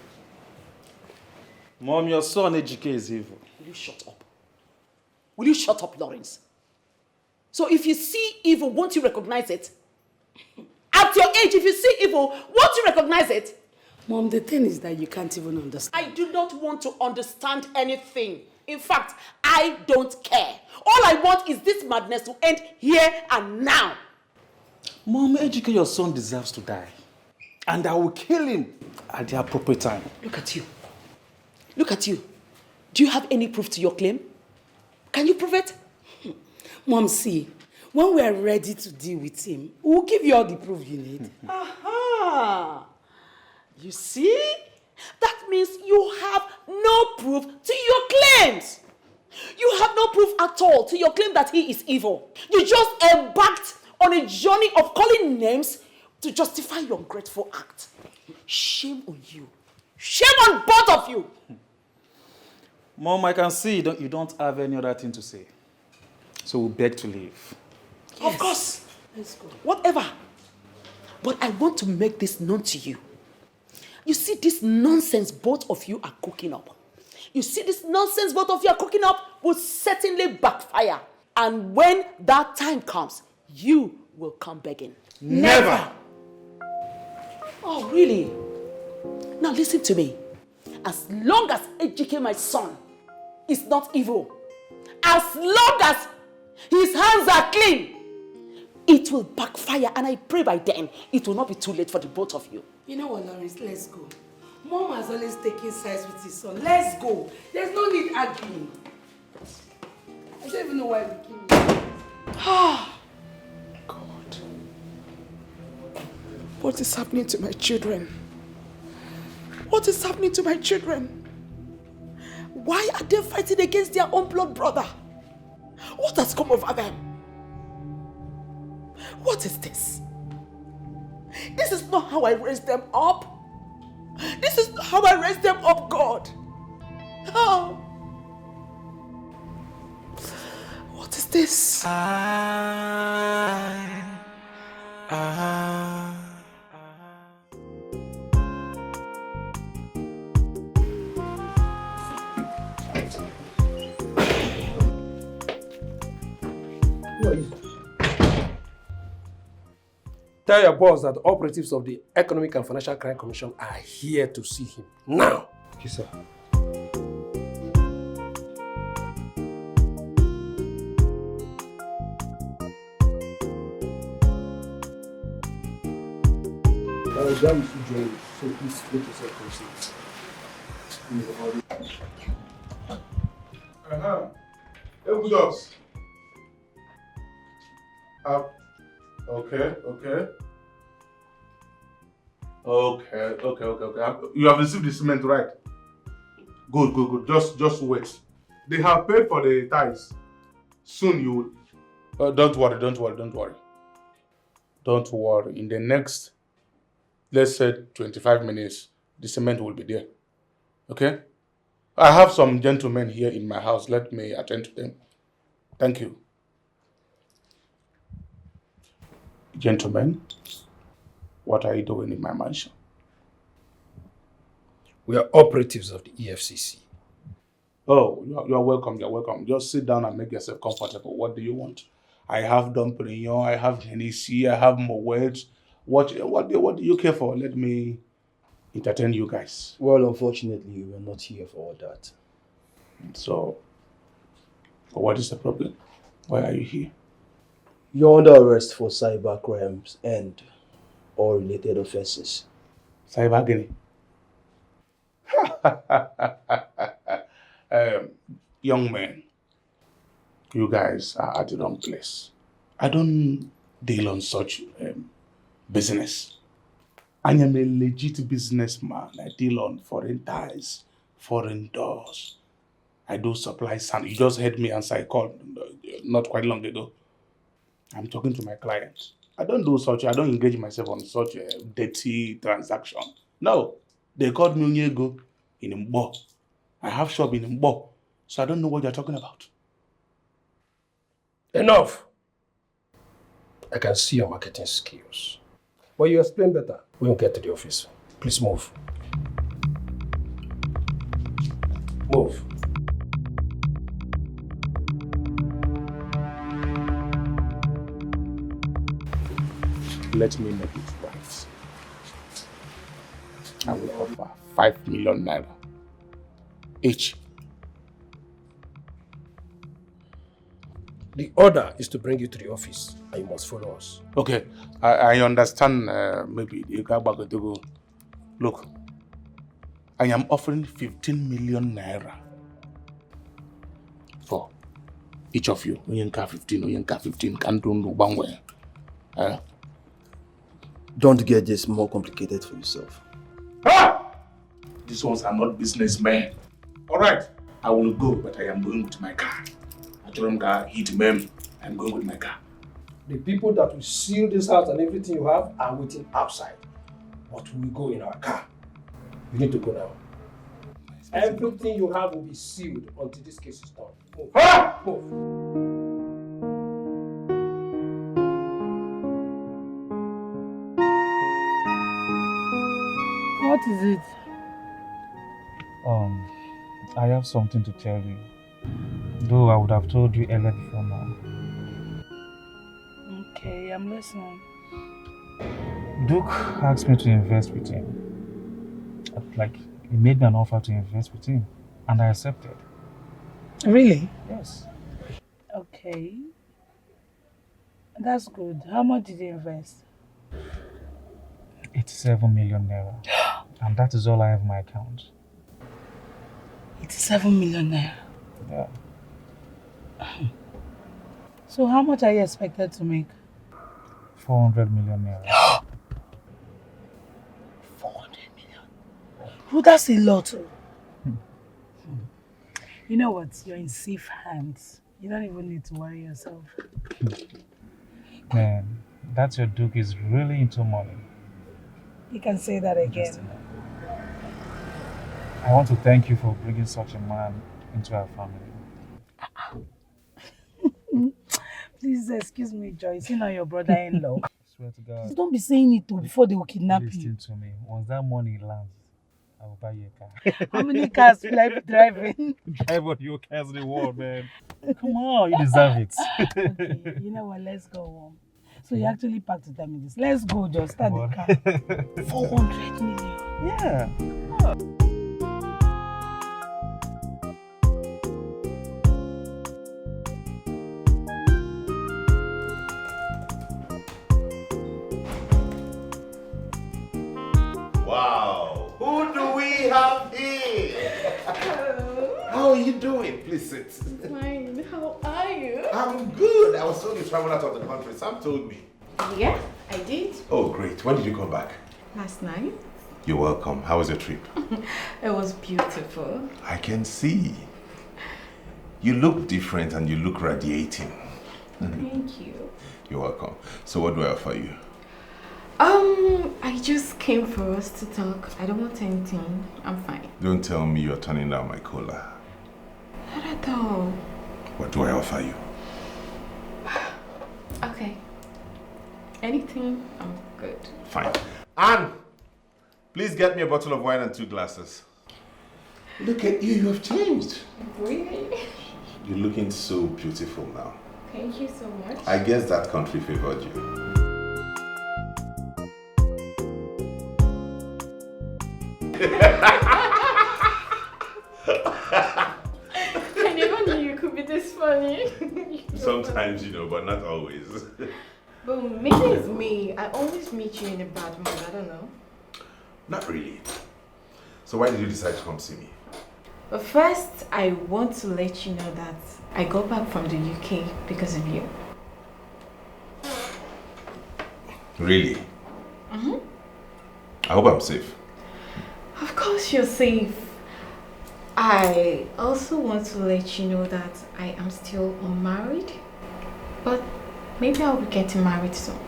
Mom, your son Ejike is evil. Will you shut up? Will you shut up, Lawrence? So if you see evil, won't you recognize it? At your age, if you see evil, won't you recognize it? Mom, the thing is that you can't even understand. I do not want to understand anything. In fact, I don't care. All I want is this madness to end here and now. Mom, Ejike, your son deserves to die. And I will kill him at the appropriate time. Look at you. Look at you. Do you have any proof to your claim? Can you prove it? Mom, see, when we are ready to deal with him, we'll give you all the proof you need. Aha! You see? That means you have no proof to your claims. You have no proof at all to your claim that he is evil. You just embarked on a journey of calling names to justify your ungrateful act. Shame on you. Shame on both of you. Mom, I can see you don't have any other thing to say. So we beg to leave. Yes. Of course. Let's go. Whatever. But I want to make this known to you. You see this nonsense both of you are cooking up. You see this nonsense both of you are cooking up will certainly backfire. And when that time comes, you will come begging. Never. Oh, really? Now listen to me. As long as Ejike, my son, is not evil, as long as his hands are clean, it will backfire, and I pray by then it will not be too late for the both of you. You know what, Lawrence? Let's go. Mom has always taken sides with his son. Let's go. There's no need arguing. I don't even know why we came here. God. What is happening to my children? What is happening to my children? Why are they fighting against their own blood brother? What has come over them? What is this? This is not how I raised them up. This is not how I raised them up, God. Oh. What is this? Tell your boss that the operatives of the Economic and Financial Crime Commission are here to see him now. Okay, sir. I was done with you, Joey, so please let yourself proceed. Hey, good dogs. Okay. You have received the cement, right? Good. Just wait. They have paid for the ties. Soon you will. Don't worry. Don't worry. In the next, let's say 25 minutes, the cement will be there. Okay? I have some gentlemen here in my house. Let me attend to them. Thank you. Gentlemen, what are you doing in my mansion? We are operatives of the EFCC. Oh, you're welcome. Just sit down and make yourself comfortable. What do you want? I have Dom Perignon, I have Hennessy, I have Moet. What do you care for? Let me entertain you guys. Well, unfortunately, we're not here for all that. So, what is the problem? Why are you here? You're under arrest for cyber crimes and all related offenses. Cyber Guinea. Young men, you guys are at the wrong place. I don't deal on such business. I am a legit businessman. I deal on foreign ties, foreign doors. I do supply sand. You just heard me answer a call not quite long ago. I'm talking to my clients. I don't engage myself on such a dirty transaction. No, they called me Onyego in Mbo. I have shop in Mbo, so I don't know what you're talking about. Enough! I can see your marketing skills. But you explain better when you get to the office. Please move. Move. Let me make it right. I will offer 5 million naira each. The order is to bring you to the office and you must follow us. Okay, I understand maybe you got back to go. Look, I am offering 15 million naira for each of you. Oyenka 15, Oyenka 15, can't do no bangwe. Don't get this more complicated for yourself. These ones are not businessmen. Alright, I will go, but I am going with my car. I don't hit them. I'm going with my car. The people that will seal this house and everything you have are waiting outside. But we go in our car. You need to go now. Everything you have will be sealed until this case is done. Move. Move. What is it? I have something to tell you. Though I would have told you earlier before now. Okay, I'm listening. Duke asked me to invest with him. Like, he made me an offer to invest with him, and I accepted. Really? Yes. Okay. That's good. How much did you invest? 87 million naira. And that is all I have in my account. 87 million naira? Yeah. So how much are you expected to make? 400 million naira. 400 million? Oh, that's a lot. You know what? You're in safe hands. You don't even need to worry yourself. Man, that your Duke is really into money. You can say that again. I want to thank you for bringing such a man into our family. Please excuse me, Joyce. You know your brother-in-law. I swear to God. Don't be saying it before they will kidnap you. Listen to me. Once that money lands, I will buy you a car. How many cars will I be driving? Drive on your cars in the world, man. Come on, you deserve it. Okay, you know what? Let's go home. So you actually packed to tell me this. Let's go, just start the car. 400 million. Yeah. Wow. Who do we have here? Hello. How are you doing? Please sit. Fine. How are you? I'm good. I was told you traveled out of the country. Sam told me. Yeah, I did. Oh, great. When did you come back? Last night. You're welcome. How was your trip? It was beautiful. I can see. You look different and you look radiating. Thank you. You're welcome. So what do I offer you? I just came for us to talk. I don't want anything. I'm fine. Don't tell me you're turning down my cola. Not at all. What do I offer you? Okay. Anything, I'm good. Fine. Anne, please get me a bottle of wine and 2 glasses. Look at you, you have changed. Really? You're looking so beautiful now. Thank you so much. I guess that country favored you. I never knew you could be this funny. Sometimes. Sometimes, but not always. But maybe it's me. I always meet you in a bad mood. I don't know. Not really. So why did you decide to come see me? But first, I want to let you know that I got back from the UK because of you. Really? Mm-hmm. I hope I'm safe. Of course you're safe. I also want to let you know that I am still unmarried. But maybe I'll be getting married soon.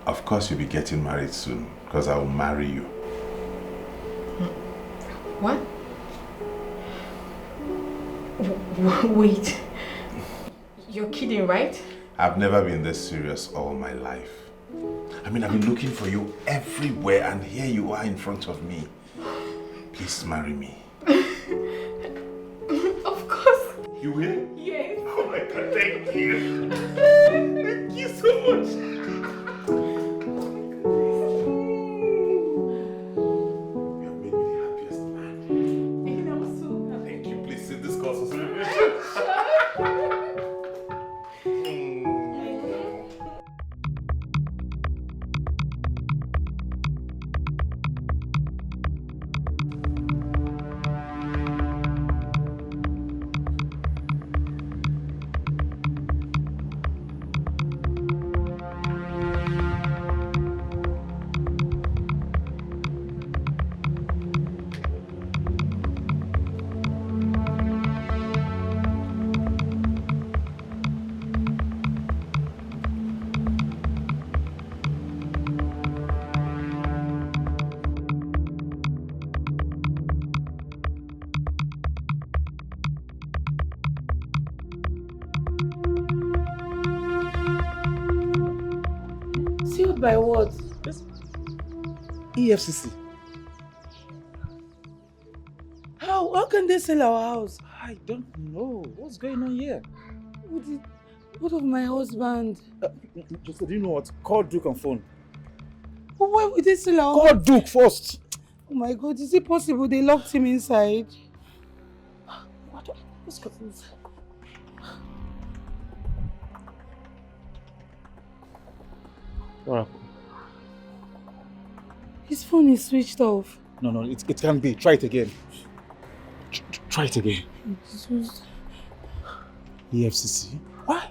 Of course you'll be getting married soon, because I will marry you. What? Wait. You're kidding, right? I've never been this serious all my life. I've been looking for you everywhere, and here you are in front of me. Please marry me. Of course. You will? Yes. Oh my God, thank you. Thank you so much. You have made me the happiest man. Thank you. Please sit this call for celebration. Sealed by what? EFCC. How can they sell our house? I don't know. What's going on here? What of my husband? Just do you know what? Call Duke on phone. But why would they sell our Call house? Duke first. Oh my God, is it possible they locked him inside? Let's go inside. His phone is switched off. No, it can't be. Try it again. Try it again. EFCC? Why?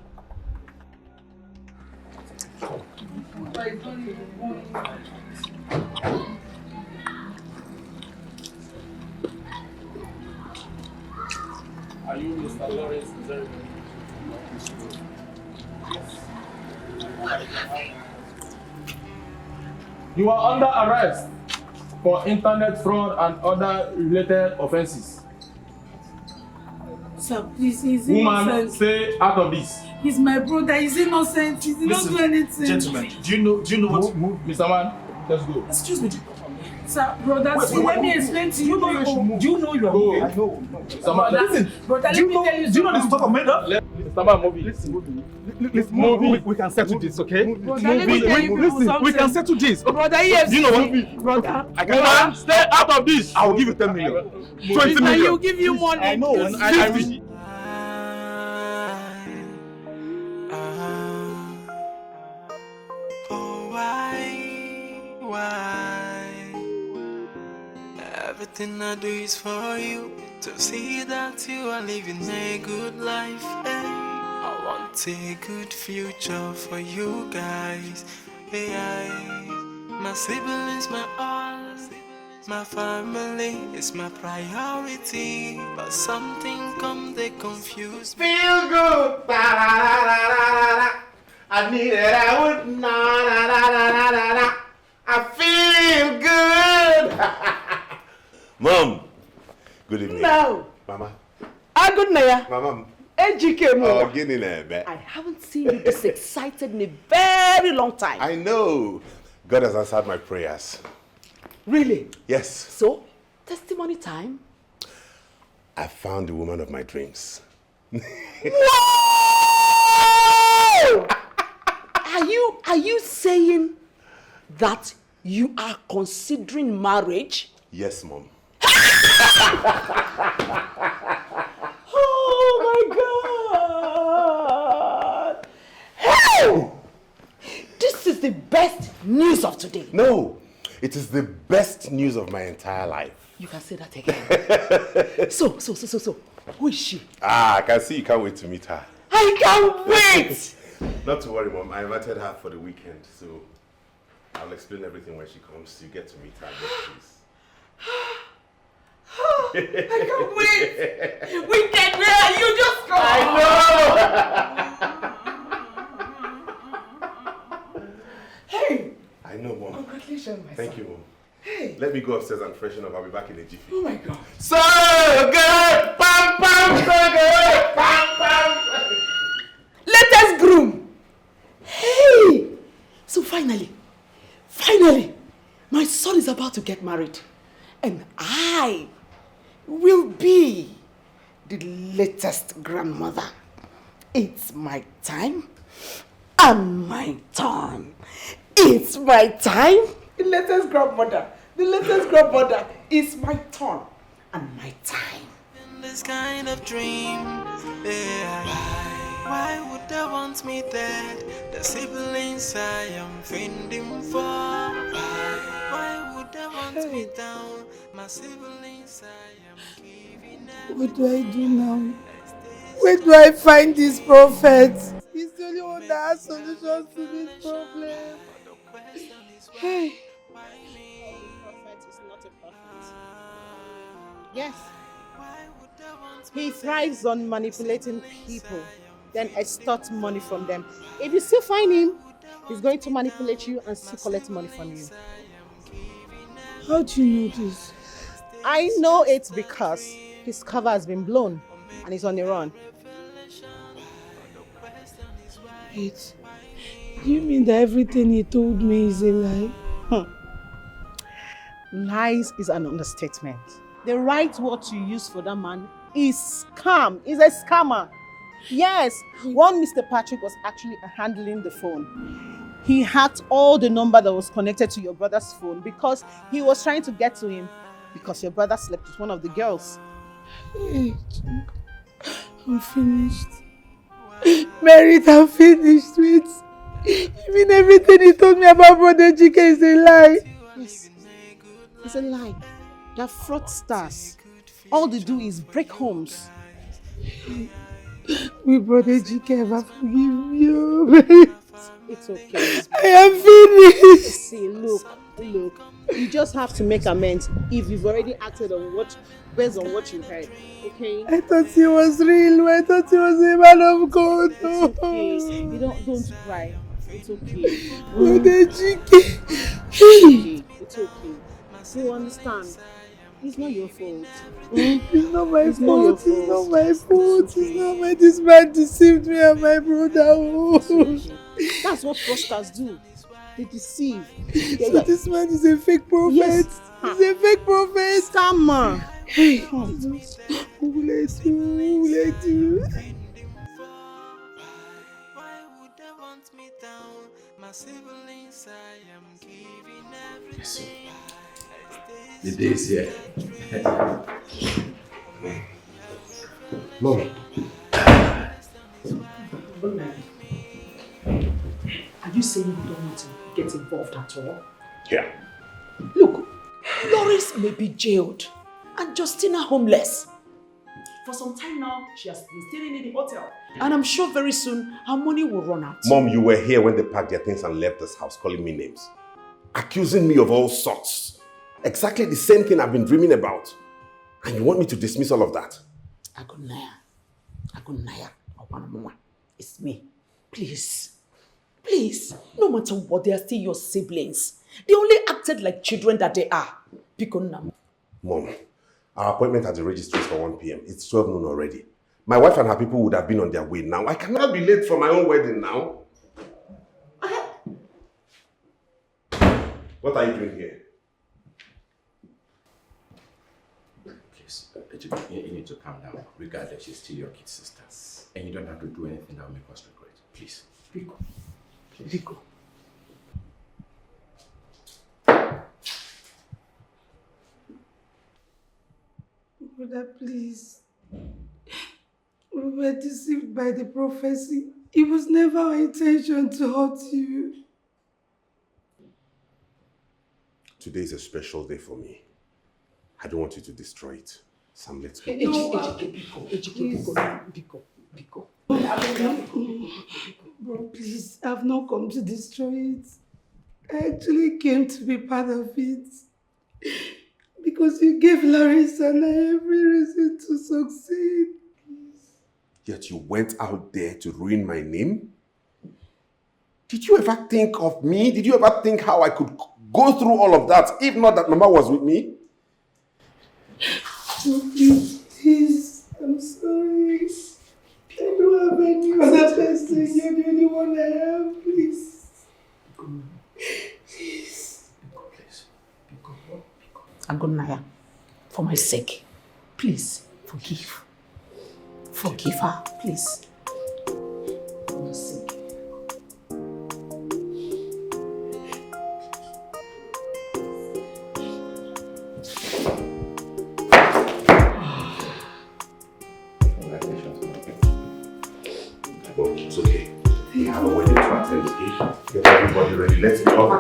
Are you Mr. Lawrence? You are under arrest for internet fraud and other related offenses. Sir, please, he's Woman, innocent. stay out of this. He's my brother, he's innocent. He did not do anything. Gentlemen, do you know what? Move, Mr. Man, let's go. Excuse me. Sir, brother, let me explain to you. Do you know you are moving? I know. Mr. Man, listen. Brother, let me tell you. Do you know this talk of murder? Mr. Man, move it. Listen, we can settle this, okay? Listen, we can settle this. Brother, yes. Do you know what? Brother. Woman, stay out of this. I will give you 10 million. 20 Now million. he'll give you money. I know. I will. Everything I do is for you, to see that you are living a good life. Hey, I want a good future for you guys. Hey, my siblings, my all, my family is my priority. But something come, they confuse me. Feel good. I need it. I would not. I feel good. Mom, good evening. No. Mama. Good night. Mama. AGK mo. Oh, get in there, I haven't seen you this excited in a very long time. I know. God has answered my prayers. Really? Yes. So, testimony time. I found the woman of my dreams. Whoa! Are you saying that you are considering marriage? Yes, Mom. Oh my God! the best news of today. No, it is the best news of my entire life. You can say that again. So, who is she? I can see you can't wait to meet her. I can't wait! Not to worry, Mom. I invited her for the weekend, so I'll explain everything when she comes. You get to meet her, please. I can't wait! Weekend, where are you? Just go! I know! Hey! I know, Mom. Congratulations, my Thank son. you, Mom. Hey! Let me go upstairs and freshen up. I'll be back in a jiffy. Oh my God. So good! Pam, pam, so good! Pam, pam! Latest groom! Hey! So finally, my son is about to get married. And I will be the latest grandmother. It's my time and my turn. It's my time. The latest grandmother is my turn and my time. In this kind of dream, yeah. Why would they want me dead? The siblings I am fending for. Why would they want me down? My siblings I am giving everything. What do I do now? Where do I find this prophet? He's the only one that has solutions to this problem. Hey. Prophet is not a prophet. Yes. He thrives on manipulating people, then extort money from them. If you still find him, he's going to manipulate you and still collect money from you. How do you know this? I know it because his cover has been blown and he's on the run. Wait, do you mean that everything he told me is a lie? Lies is an understatement. The right word to use for that man is scam. He's a scammer. Yes, one Mr. Patrick was actually handling the phone. He hacked all the number that was connected to your brother's phone because he was trying to get to him because your brother slept with one of the girls. I'm finished. Merit, I'm finished with. You mean everything he told me about Brother Dikeh is a lie? Yes, it's a lie. They're fraudsters. All they do is break homes. Will Brother Dikeh ever forgive you? It's okay. I am finished. See, look. You just have to make amends if you've already acted on based on what you heard. Okay? I thought he was real. I thought he was a man of God. It's okay. You don't cry. It's okay. Brother Dikeh. It's okay. You understand? It's not your fault. It's not my fault. It's not my fault. It's not my. This man deceived me and my brother. That's what fraudsters do. They deceive. So this man is a fake prophet. Yes. He's a fake prophet. Scammer. Hey, who will I do? Who will I do? My siblings I am giving everything. The day is here. Mom. Are you saying you don't want to get involved at all? Yeah. Look, Loris may be jailed and Justina homeless. For some time now, she has been staying in the hotel. And I'm sure very soon, her money will run out. Mom, you were here when they packed their things and left this house, calling me names. Accusing me of all sorts. Exactly the same thing I've been dreaming about. And you want me to dismiss all of that? Agunaya, it's me. Please, no matter what, they are still your siblings. They only acted like children that they are. Mom, our appointment at the registry is for 1 p.m. It's 12 noon already. My wife and her people would have been on their way now. I cannot be late for my own wedding now. What are you doing here? Please, you need to calm down. Regardless, she's still your kid sisters. And you don't have to do anything that will make us regret. Please. Rico. Brother, please. We were deceived by the prophecy. It was never our intention to hurt you. Today is a special day for me. I don't want you to destroy it. Sam, let's go. Bro, please, I've not come to destroy it. I actually came to be part of it. Because you gave Larissa and I every reason to succeed. Yet you went out there to ruin my name? Did you ever think of me? Did you ever think how I could go through all of that if not that Mama was with me? Oh, please, I'm sorry. I don't have any other person. You're the only one I have, please. Please. Agonaya, for my sake, please forgive. Forgive her, please. For my sake. It's okay. We have a wedding to attend. Get everybody ready. Let's go.